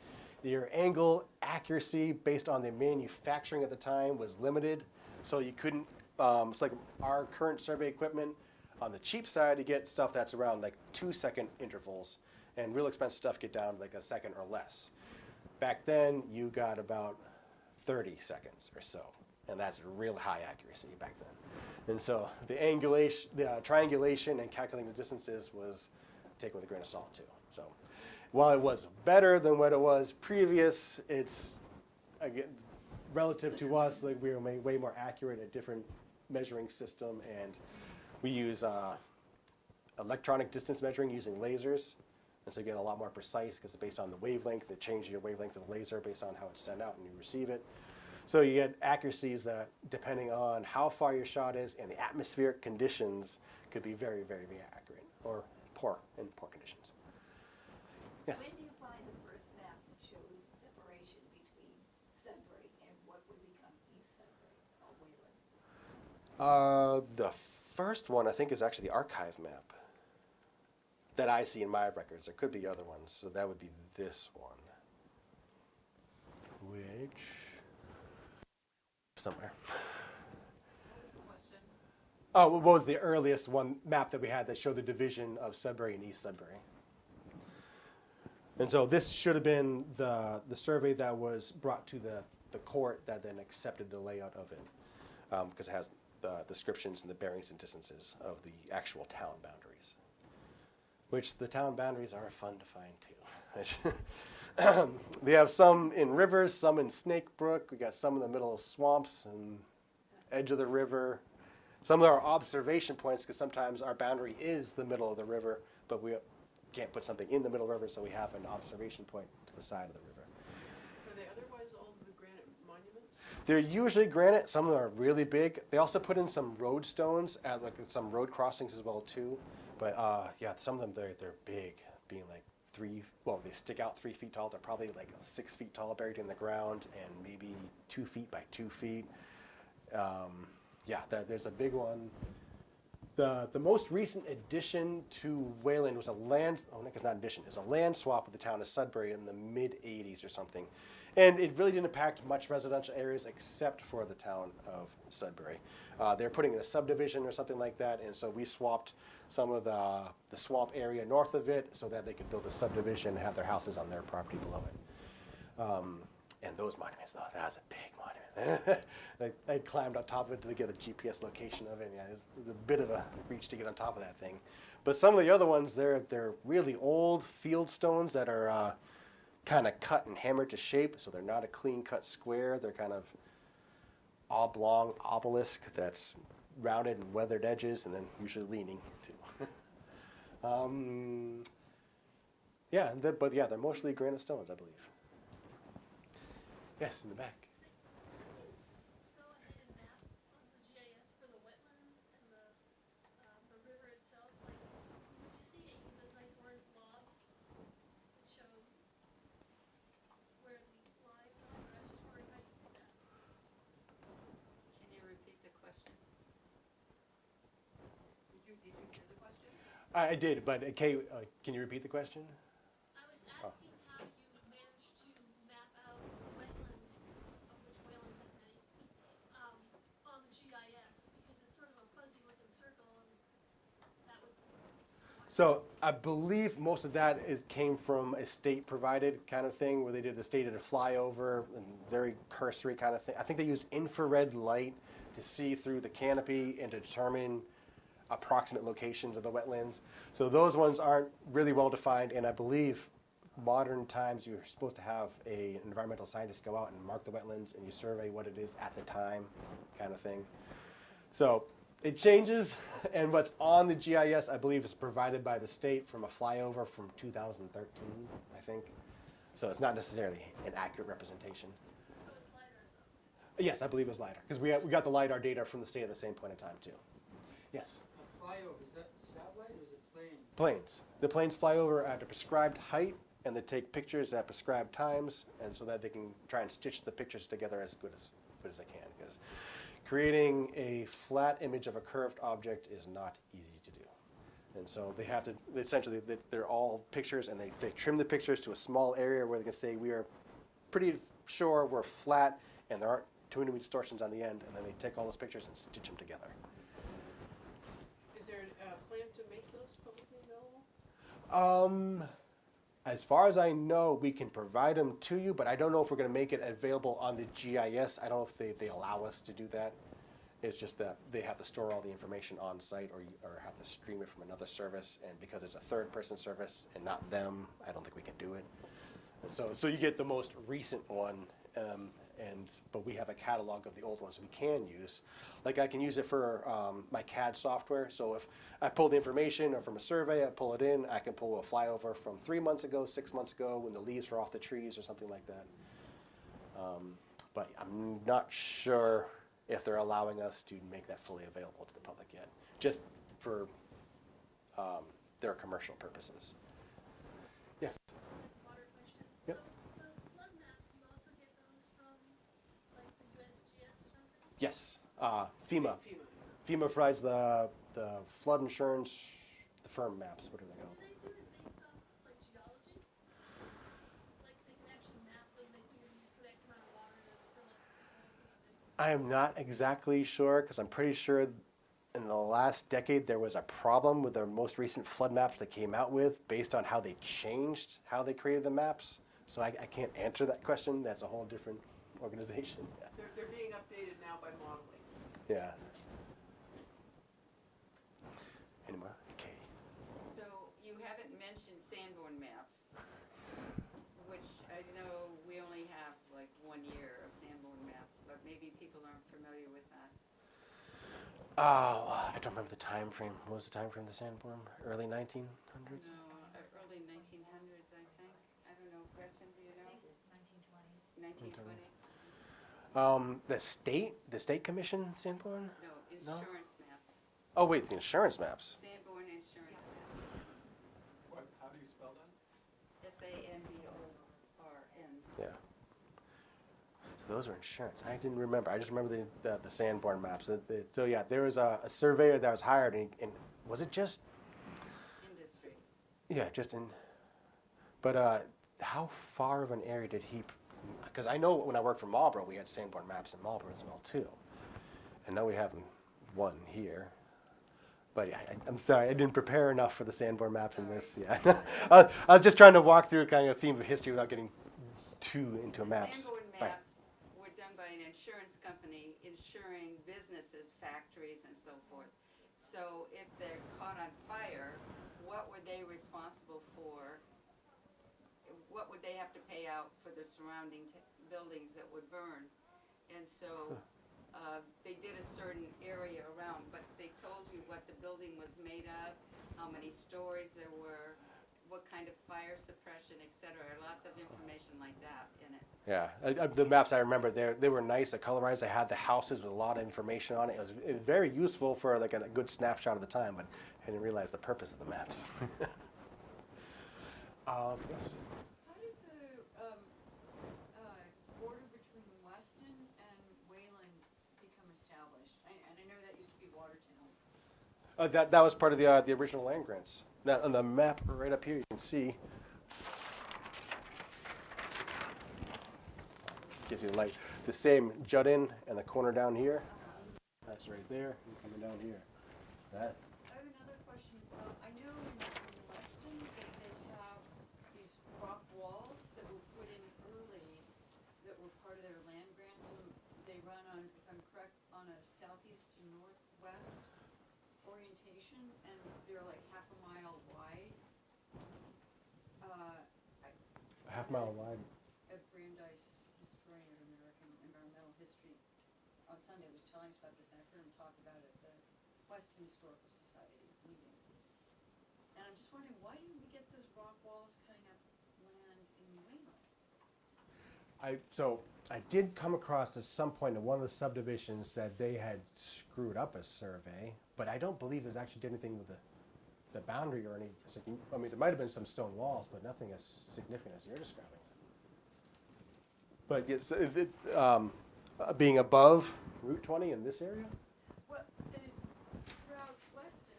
Your angle accuracy based on the manufacturing at the time was limited, so you couldn't. It's like our current survey equipment. On the cheap side, you get stuff that's around like 2-second intervals, and real expensive stuff get down to like a second or less. Back then, you got about 30 seconds or so, and that's real high accuracy back then. And so the angulation, the triangulation, and calculating the distances was taken with a grain of salt too. So while it was better than what it was previous, it's again relative to us, like we were way more accurate at different measuring system, and we use electronic distance measuring using lasers, and so you get a lot more precise because it's based on the wavelength. It changes your wavelength of the laser based on how it's sent out and you receive it. So you get accuracies that, depending on how far your shot is and the atmospheric conditions, could be very, very, very accurate or in poor conditions. Yes. When do you find the first map that shows the separation between Sudbury and what would become East Sudbury or Wayland? The first one I think is actually the archive map that I see in my records. There could be other ones, so that would be this one, which somewhere. Oh, what was the earliest one map that we had that showed the division of Sudbury and East Sudbury? And so this should have been the survey that was brought to the court that then accepted the layout of it, because it has the descriptions and the bearings and distances of the actual town boundaries, which the town boundaries are fun to find too. They have some in rivers, some in Snake Brook. We got some in the middle of swamps and edge of the river. Some of our observation points, because sometimes our boundary is the middle of the river, but we can't put something in the middle of the river, so we have an observation point to the side of the river. Are they otherwise all the granite monuments? They're usually granite. Some of them are really big. They also put in some road stones at like some road crossings as well too. But yeah, some of them they're big, being like they stick out 3 feet tall. They're probably like 6 feet tall, buried in the ground, and maybe 2 feet by 2 feet. Yeah, there's a big one. The most recent addition to Wayland was a land swap with the town of Sudbury in the mid-'80s or something. And it really didn't impact much residential areas except for the town of Sudbury. They're putting in a subdivision or something like that, and so we swapped some of the swamp area north of it so that they could build a subdivision and have their houses on their property below it. And those monuments, that was a big monument. I climbed on top of it to get a GPS location of it. Yeah, it's a bit of a reach to get on top of that thing. But some of the other ones, they're really old field stones that are kind of cut and hammered to shape, so they're not a clean-cut square. They're kind of oblong obelisk that's rounded and weathered edges, and then usually leaning too. Yeah, but yeah, they're mostly granite stones, I believe. Yes, in the back. Go ahead and map on the GIS for the wetlands and the river itself. Like, you see it, those nice orange blobs that show where the lines are, but I was just wondering how you do that. Can you repeat the question? Did you hear the question? I did, but Kay, can you repeat the question? I was asking how you managed to map out wetlands, of which Wayland has many, on the GIS, because it's sort of a fuzzy looking circle, and that was. So I believe most of that came from a state provided kind of thing where they did a flyover and very cursory kind of thing. I think they used infrared light to see through the canopy and to determine approximate locations of the wetlands. So those ones aren't really well defined, and I believe modern times you're supposed to have an environmental scientist go out and mark the wetlands, and you survey what it is at the time kind of thing. So it changes, and what's on the GIS, I believe, is provided by the state from a flyover from 2013, I think. So it's not necessarily an accurate representation. So it's lighter though. Yes, I believe it was LiDAR, because we got the LiDAR data from the state at the same point in time, too. Yes? A flyover, is that satellite or is it plane? Planes. The planes fly over at a prescribed height, and they take pictures at prescribed times, and so that they can try and stitch the pictures together as good as they can. Because creating a flat image of a curved object is not easy to do. And so they have to, essentially, they're all pictures, and they trim the pictures to a small area where they can say, we are pretty sure we're flat, and there aren't too many distortions on the end, and then they take all those pictures and stitch them together. Is there a plan to make those publicly available? As far as I know, we can provide them to you, but I don't know if we're going to make it available on the GIS. I don't know if they allow us to do that. It's just that they have to store all the information on site or have to stream it from another service. And because it's a third-person service and not them, I don't think we can do it. And so you get the most recent one, but we have a catalog of the old ones we can use. Like I can use it for my CAD software. So if I pull the information or from a survey, I pull it in, I can pull a flyover from 3 months ago, 6 months ago when the leaves were off the trees or something like that. But I'm not sure if they're allowing us to make that fully available to the public yet. Just for their commercial purposes. Yes. Water question. Yep. So the flood maps, you also get those from like the USGS or something? Yes. FEMA. FEMA. FEMA provides the flood insurance, the firm maps. What are they Do called? they do it based off like geology? Like they can actually map when they figure you put X amount of water to fill up this big. I am not exactly sure because I'm pretty sure in the last decade there was a problem with their most recent flood maps they came out with based on how they changed how they created the maps. So I can't answer that question. That's a whole different organization. They're being updated now by modeling. Yeah. Any more? Okay. So you haven't mentioned Sanborn maps, which I know we only have like 1 year of Sanborn maps, but maybe people aren't familiar with that. I don't remember the time frame. What was the time frame of the Sanborn? Early 1900s? No, early 1900s, I think. I don't know, Gretchen, do you know? 1920? 1920? The state commission Sanborn? No, No? insurance maps. Oh wait, the insurance maps. Sanborn insurance maps. What, how do you spell that? Sanborn. Yeah. So those are insurance. I didn't remember. I just remember the Sanborn maps. So yeah, there was a surveyor that was hired, and was it just? Industry. Yeah, just in. But how far of an area did he? Because I know when I worked for Marlboro, we had Sanborn maps in Marlboro as well too, and now we have one here. But yeah, I'm sorry, I didn't prepare enough for the Sanborn maps in this. Yeah, I was just trying to walk through kind of a theme of history without getting too into The maps. Sanborn Right. maps were done by an insurance company insuring businesses, factories, and so forth. So if they're caught on fire, what were they responsible for? What would they have to pay out for the surrounding buildings that would burn? And so they did a certain area around, but they told you what the building was made of, how many stories there were, what kind of fire suppression, et cetera. Lots of information like that in it. Yeah, the maps I remember, they were nice, they're colorized, they had the houses with a lot of information on it. It was very useful for like a good snapshot of the time, but I didn't realize the purpose of the maps. Yes. How did the border between Weston and Wayland become established? And I know that used to be Watertown. That was part of the original land grants. Now, on the map right up here, you can see. Gives you the light. The same jut in and the corner down here. That's right there. And coming down here. That. I have another question. I know in Weston that they have these rock walls that were put in early that were part of their land grants, and they run on, if I'm correct, on a southeast to northwest orientation, and they're like half a mile wide. Half mile wide. A Brandeis historian of American environmental history on Sunday was telling us about this, and I heard him talk about it at the Weston Historical Society meetings. And I'm just wondering, why didn't we get those rock walls cutting up land in Wayland? So I did come across at some point in one of the subdivisions that they had screwed up a survey, but I don't believe it actually did anything with the boundary or any. I mean, there might have been some stone walls, but nothing as significant as you're describing. But yes, being above Route 20 in this area. Well, throughout Weston,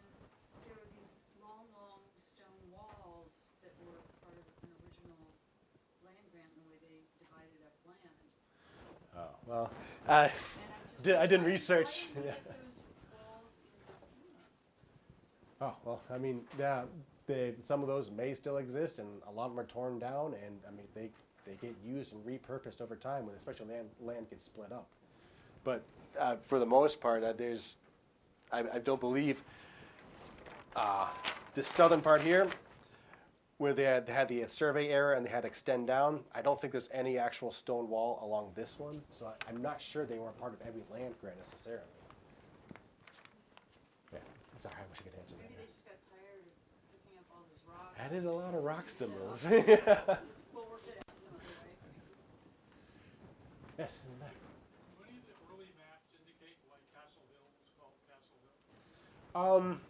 there were these long stone walls that were part of an original land grant and the way they divided up land. Oh well, And I'm just I didn't wondering, research. why didn't we get those walls in FEMA? Oh well, I mean, some of those may still exist, and a lot of them are torn down, and I mean they get used and repurposed over time, when especially land gets split up. But for the most part, I don't believe this southern part here, where they had the survey error and they had to extend down. I don't think there's any actual stone wall along this one, so I'm not sure they were a part of every land grant necessarily. Yeah, sorry, I wish I could answer that. Maybe they just got tired of picking up all these rocks. That is a lot of rocks to move. We'll work it out some other way. Yes, in the back. Do any of the early maps indicate why Castleville was called Castleville?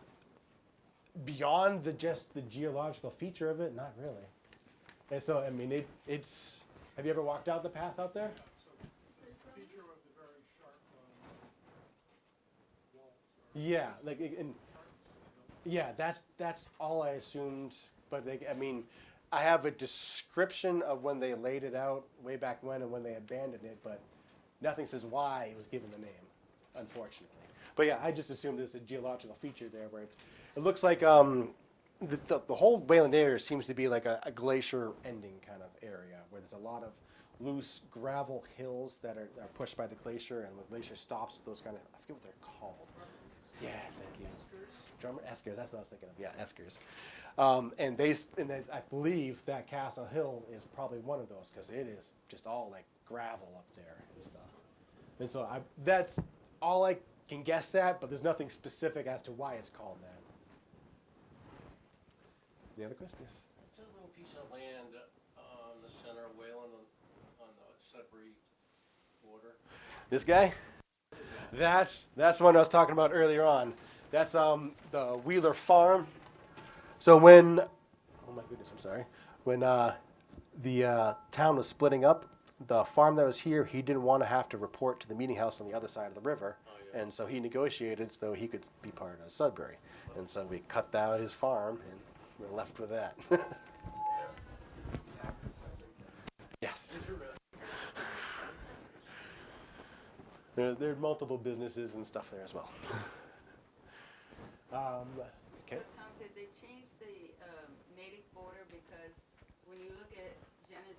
beyond just the geological feature of it, not really. And so, I mean, it's. Have you ever walked out the path out there? Feature of the very sharp walls. Yeah, like, yeah, that's all I assumed. But I mean, I have a description of when they laid it out way back when and when they abandoned it, but nothing says why it was given the name, unfortunately. But yeah, I just assumed there's a geological feature there where it looks like the whole Wayland area seems to be like a glacier ending kind of area where there's a lot of loose gravel hills that are pushed by the glacier, and the glacier stops those kind of, I forget what they're called. Yes, thank you. Drummer Eskers, that's what I was thinking of. Yeah, Eskers. And I believe that Castle Hill is probably one of those because it is just all like gravel up there and stuff. And so that's all I can guess at, but there's nothing specific as to why it's called that. Any other questions? It's a little piece of land on the center of Wayland on the Sudbury border. This guy? That's one I was talking about earlier on. That's the Wheeler Farm. So when, oh my goodness, I'm sorry. When the town was splitting up, the farm that was here, he didn't want to have to report to the meeting house on the other side of the river. Oh, yeah. And so he negotiated so he could be part of Sudbury. And so we cut out his farm, and we're left with that. Yes. There are multiple businesses and stuff there as well. Okay. So Tom, did they change the Natick border? Because when you look at Jennison's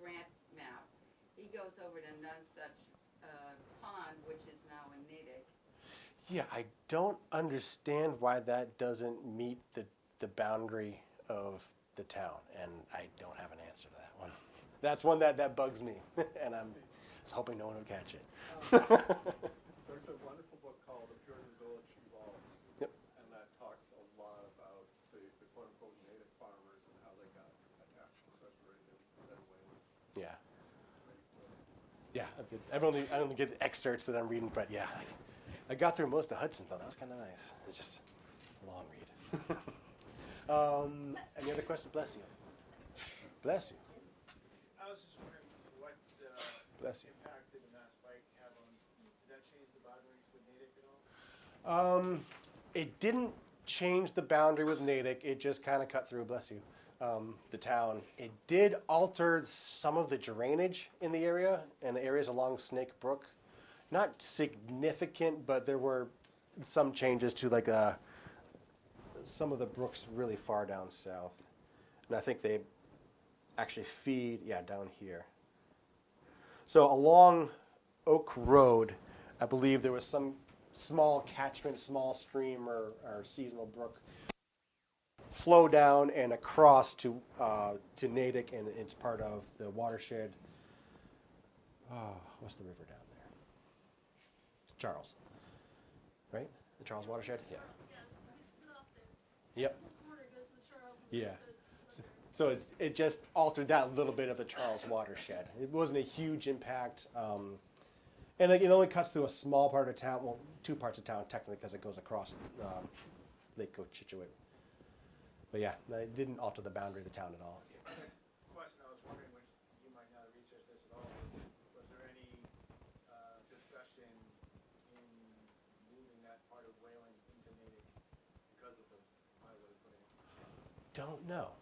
grant map, he goes over to Nonesuch Pond, which is now in Natick. Yeah, I don't understand why that doesn't meet the boundary of the town, and I don't have an answer to that one. That's one that bugs me, and I was hoping no one would catch it. There's a wonderful book called The Puritan Village Evolves. Yep. And that talks a lot about the quote-unquote native farmers and how they got attached to Sudbury and Wayland. Yeah. Yeah, I only get excerpts that I'm reading, but yeah, I got through most of Hudson, though. That was kind of nice. It's just a long read. Any other questions? Bless you. Bless you. I was just wondering what Bless you. impact did the Mass Pike have on, did that change the boundaries with Natick at all? It didn't change the boundary with Natick. It just kind of cut through, bless you, the town. It did alter some of the drainage in the area and the areas along Snake Brook. Not significant, but there were some changes to like some of the brooks really far down south. And I think they actually feed, down here. So along Oak Road, I believe there was some small catchment, small stream or seasonal brook flow down and across to Natick, and it's part of the watershed. What's the river down there? Charles, right? The Charles watershed? Yeah. Yeah, we split off there. Yep. The border goes to Charles. and Yeah. this goes to Sudbury. So it just altered that little bit of the Charles watershed. It wasn't a huge impact. And it only cuts through a small part of town, well, two parts of town technically, because it goes across Lake Cochituate. But yeah, it didn't alter the boundary of the town at all. Question, I was wondering, which you might not have researched this at all, was there any discussion in moving that part of Wayland into Natick because of the highway putting it? Don't know.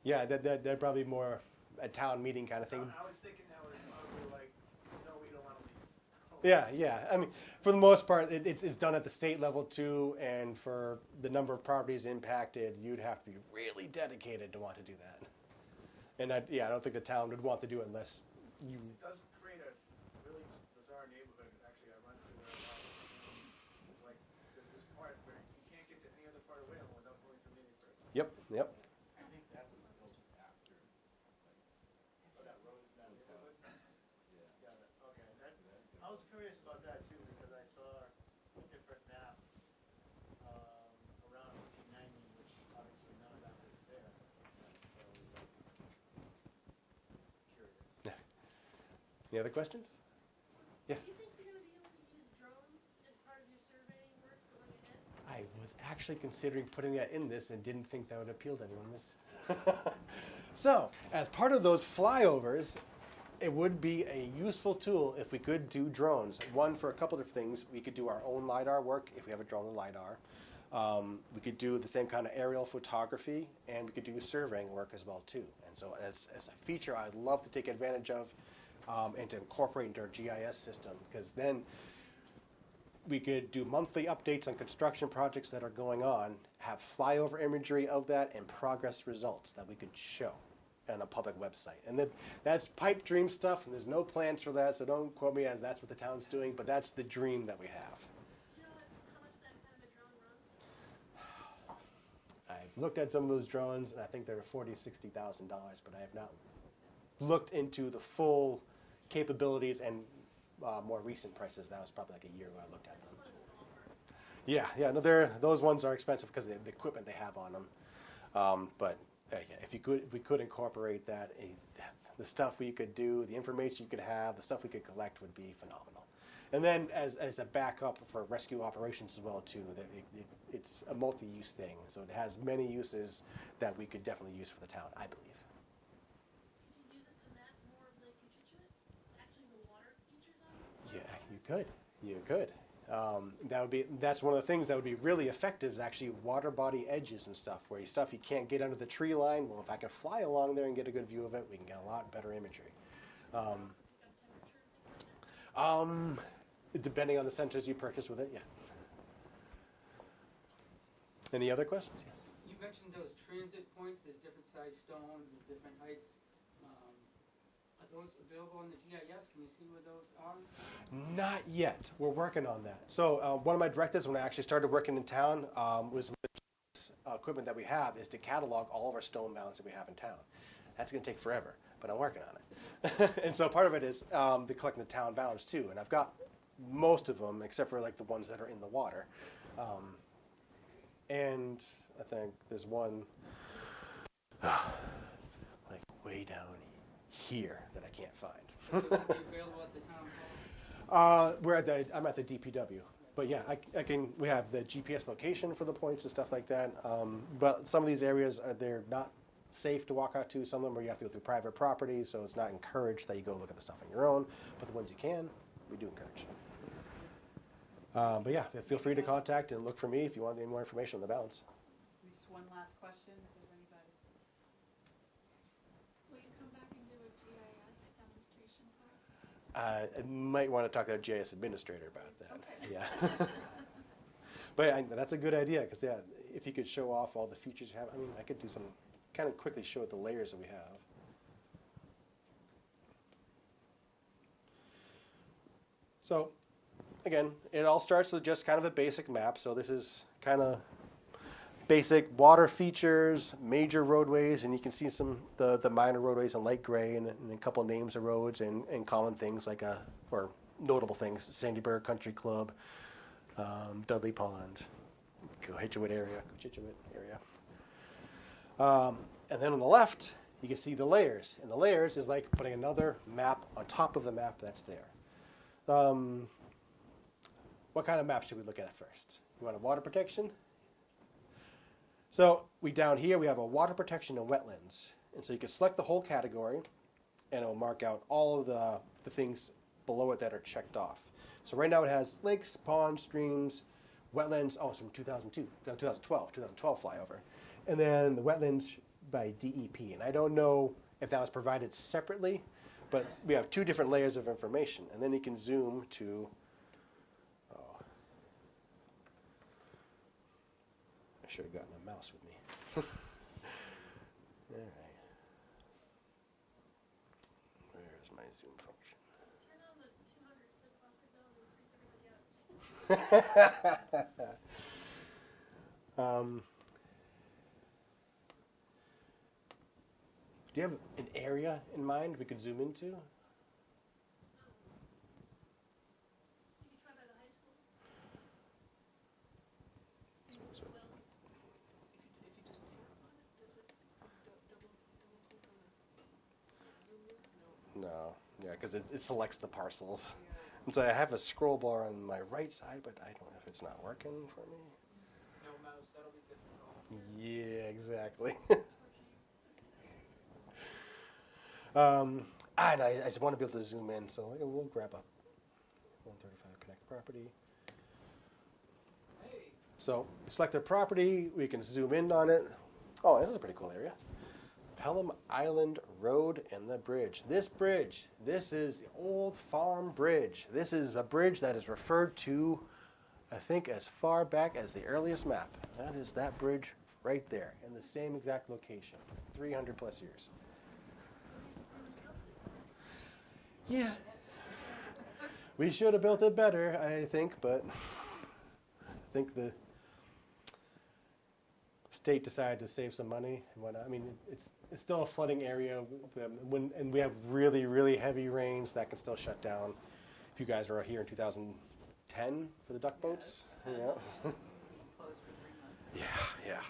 Yeah, that'd probably be more a town meeting kind of thing. I was thinking that was probably like, no, we don't want to leave. Yeah. I mean, for the most part, it's done at the state level too, and for the number of properties impacted, you'd have to be really dedicated to want to do that. And I don't think the town would want to do it unless you. It does create a really bizarre neighborhood. Actually, I run through there a lot. It's like there's this part where you can't get to any other part of Wayland without going through Natick first. Yep. I think that was built after, Oh, that road, that neighborhood? yeah. Got it, okay. I was curious about that too, because I saw a different map around 1890, which obviously none of that was there. So I was curious. Any other questions? Yes. Do you think you're going to be able to use drones as part of your surveying work going ahead? I was actually considering putting that in this and didn't think that would appeal to anyone. This. So, as part of those flyovers, it would be a useful tool if we could do drones. One, for a couple of things. We could do our own LiDAR work if we have a drone with LiDAR. We could do the same kind of aerial photography, and we could do surveying work as well, too. And so as a feature I'd love to take advantage of and to incorporate into our GIS system, because then we could do monthly updates on construction projects that are going on, have flyover imagery of that, and progress results that we could show on a public website. And that's pipe dream stuff, and there's no plans for that, so don't quote me as that's what the town's doing, but that's the dream that we have. Do you know how much that kind of a drone runs? I've looked at some of those drones, and I think they're $40,000 to $60,000, but I have not looked into the full capabilities and more recent prices. That was probably like a year ago I looked at them. Yeah, no, those ones are expensive because of the equipment they have on them. But yeah, if we could incorporate that, the stuff we could do, the information you could have, the stuff we could collect would be phenomenal. And then as a backup for rescue operations as well too, that it's a multi-use thing, so it has many uses that we could definitely use for the town, I believe. Could you use it to map more of Lake Cochituate? Actually, the water features on it? Yeah, you could. That's one of the things that would be really effective is actually water body edges and stuff, where stuff you can't get under the tree line. Well, if I can fly along there and get a good view of it, we can get a lot better imagery. Depending on the sensors you purchase with it, yeah. Any other questions? Yes. You mentioned those transit points, there's different size stones and different heights. Are those available on the GIS? Can you see where those are? Not yet. We're working on that. So one of my directives when I actually started working in town was with the equipment that we have is to catalog all of our stone mounds that we have in town. That's going to take forever, but I'm working on it. And so part of it is the collecting the town bounds too. And I've got most of them, except for like the ones that are in the water. And I think there's one like way down here that I can't find. Are they available at the town hall? I'm at the DPW, but yeah, we have the GPS location for the points and stuff like that. But some of these areas they're not safe to walk out to. Some of them where you have to go through private property, so it's not encouraged that you go look at the stuff on your own. But the ones you can, we do encourage. But yeah, feel free to contact and look for me if you want any more information on the balance. Just one last question, if there's anybody. Will you come back and do a GIS demonstration for us? I might want to talk to our GIS administrator about that. Okay. Yeah. But yeah, that's a good idea because yeah, if you could show off all the features you have, I mean, I could do some kind of quickly show the layers that we have. So again, it all starts with just kind of a basic map. So this is kind of basic water features, major roadways, and you can see some the minor roadways in light gray and a couple of names of roads and common things like or notable things, Sandyburg Country Club, Dudley Pond, Cochituate area. And then on the left, you can see the layers. And the layers is like putting another map on top of the map that's there. What kind of map should we look at first? You want a water protection? So down here, we have a water protection and wetlands. And so you can select the whole category, and it'll mark out all of the things below it that are checked off. So right now it has lakes, ponds, streams, wetlands. Oh, it's from 2012 flyover. And then the wetlands by DEP. And I don't know if that was provided separately, but we have two different layers of information. And then you can zoom to, I should have gotten a mouse with me. All right. Where's my zoom function? Turn on the 200-foot buffer zone and freak everybody out. Do you have an area in mind we could zoom into? You could try by the high school. Wells. If you just tap on it, does it double click on the zoom in? No. No, yeah, because it selects the parcels. Yeah. And so I have a scroll bar on my right side, but I don't know if it's not working for me. house, that'll be difficult. Yeah, exactly. And I just want to be able to zoom in, so we'll grab a 135 Connect property. Hey, So select their property, we can zoom in on it. Oh, this is a pretty cool area. Pelham Island Road and the bridge. This is the old farm bridge. This is a bridge that is referred to, I think, as far back as the earliest map. That is that bridge right there in the same exact location, 300 plus years. Yeah. We should have built it better, I think, but I think the state decided to save some money and whatnot. I mean, it's still a flooding area, and we have really, really heavy rains that can still shut down. If you guys were out here in 2010 for the duck boats, yeah. Closed for 3 months. Yeah.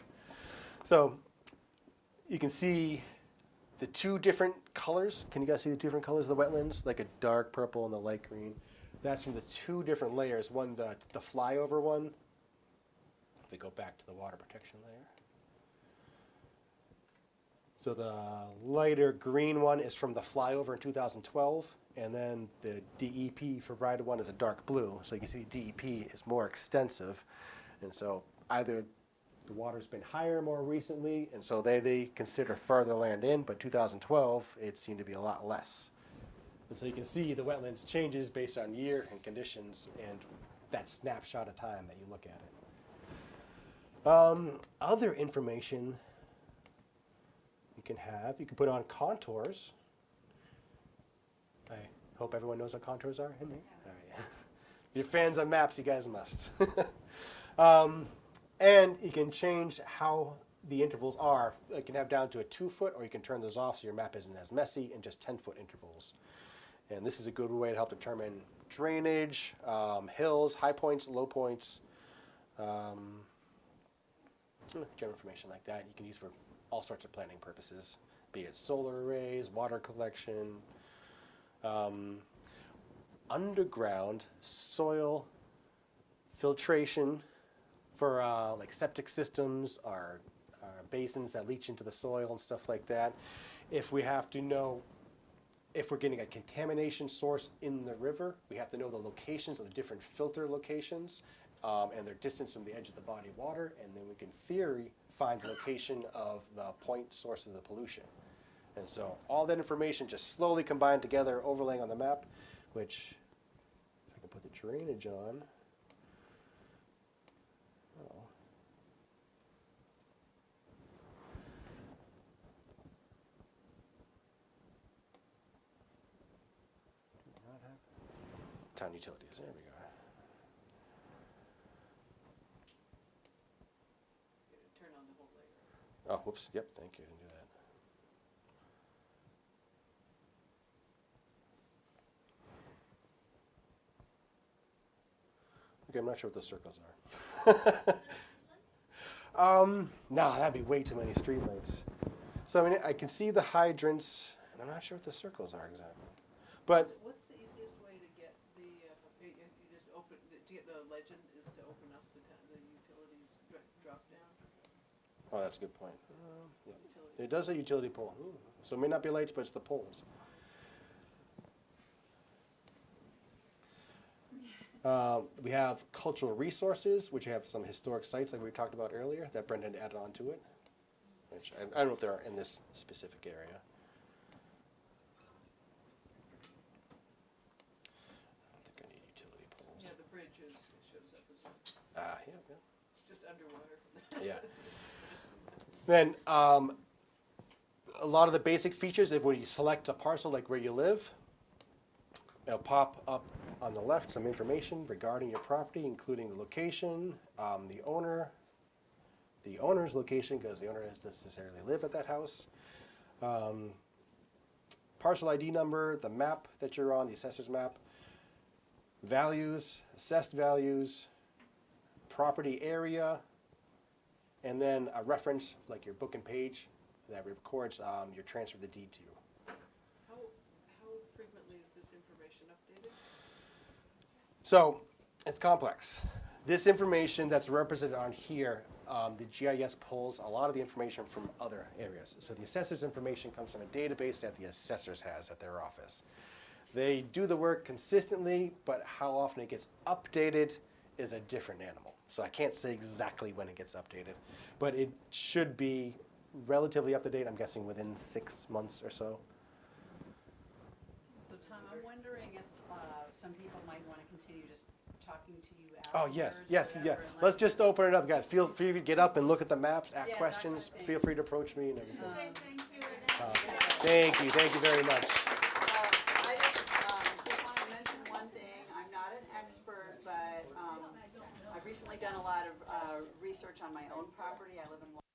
So you can see the two different colors. Can you guys see the different colors of the wetlands? Like a dark purple and the light green. That's from the two different layers. One, the flyover one. If we go back to the water protection layer. So the lighter green one is from the flyover in 2012, and then the DEP provided one is a dark blue. So you can see DEP is more extensive, and so either the water's been higher more recently, and so they consider further land in, but 2012, it seemed to be a lot less. And so you can see the wetlands changes based on year and conditions and that snapshot of time that you look at it. Other information you can put on contours. I hope everyone knows what contours are in here. All right. If you're fans of maps, you guys must. And you can change how the intervals are. You can have down to a 2-foot, or you can turn those off so your map isn't as messy, and just 10-foot intervals. And this is a good way to help determine drainage, hills, high points, low points, general information like that. You can use for all sorts of planning purposes, be it solar arrays, water collection, underground soil filtration for like septic systems or basins that leach into the soil and stuff like that. If we have to know if we're getting a contamination source in the river, we have to know the locations of the different filter locations and their distance from the edge of the body of water, and then we can, in theory, find the location of the point source of the pollution. And so all that information just slowly combined together, overlaying on the map, which, if I can put the drainage on, town utilities, there we go. Turn on the whole layer. Oh, whoops, yep, thank you, I didn't do that. Okay, I'm not sure what those circles are. No, that'd be way too many streetlights. So I mean, I can see the hydrants, and I'm not sure what the circles are exactly. But What's the easiest way to get the, you just open, to get the legend is to open up the utilities drop down? oh, that's a good point. Yeah. It does a utility pole, so it may not be lights, but it's the poles. We have cultural resources, which have some historic sites like we talked about earlier that Brendan added on to it, which I don't know if they're in this specific area. I don't think I need utility poles. Yeah, the bridge shows up as well. Yeah. It's just underwater. Yeah. Then a lot of the basic features, if when you select a parcel like where you live, it'll pop up on the left some information regarding your property, including the location, the owner's location, because the owner doesn't necessarily live at that house, parcel ID number, the map that you're on, the assessor's map, values, assessed values, property area, and then a reference like your book and page that records your transfer of the deed to you. How frequently is this information updated? So it's complex. This information that's represented on here the GIS pulls a lot of the information from other areas. So the assessor's information comes from a database that the assessors has at their office. They do the work consistently, but how often it gets updated is a different animal. So I can't say exactly when it gets updated, but it should be relatively up to date, I'm guessing within 6 months or so. So Tom, I'm wondering if some people might want to continue just talking to you Oh, afterwards. yes, or yes, yeah. whatever, and Let's let- just open it up, guys. Feel free to get up and look at the maps, ask Yeah, that questions. kind of thing. Feel free to approach me and everything. Say thank you. Thank you very much. I just want to mention one thing. I'm not an expert, but I've recently done a lot of research on my own property. I live in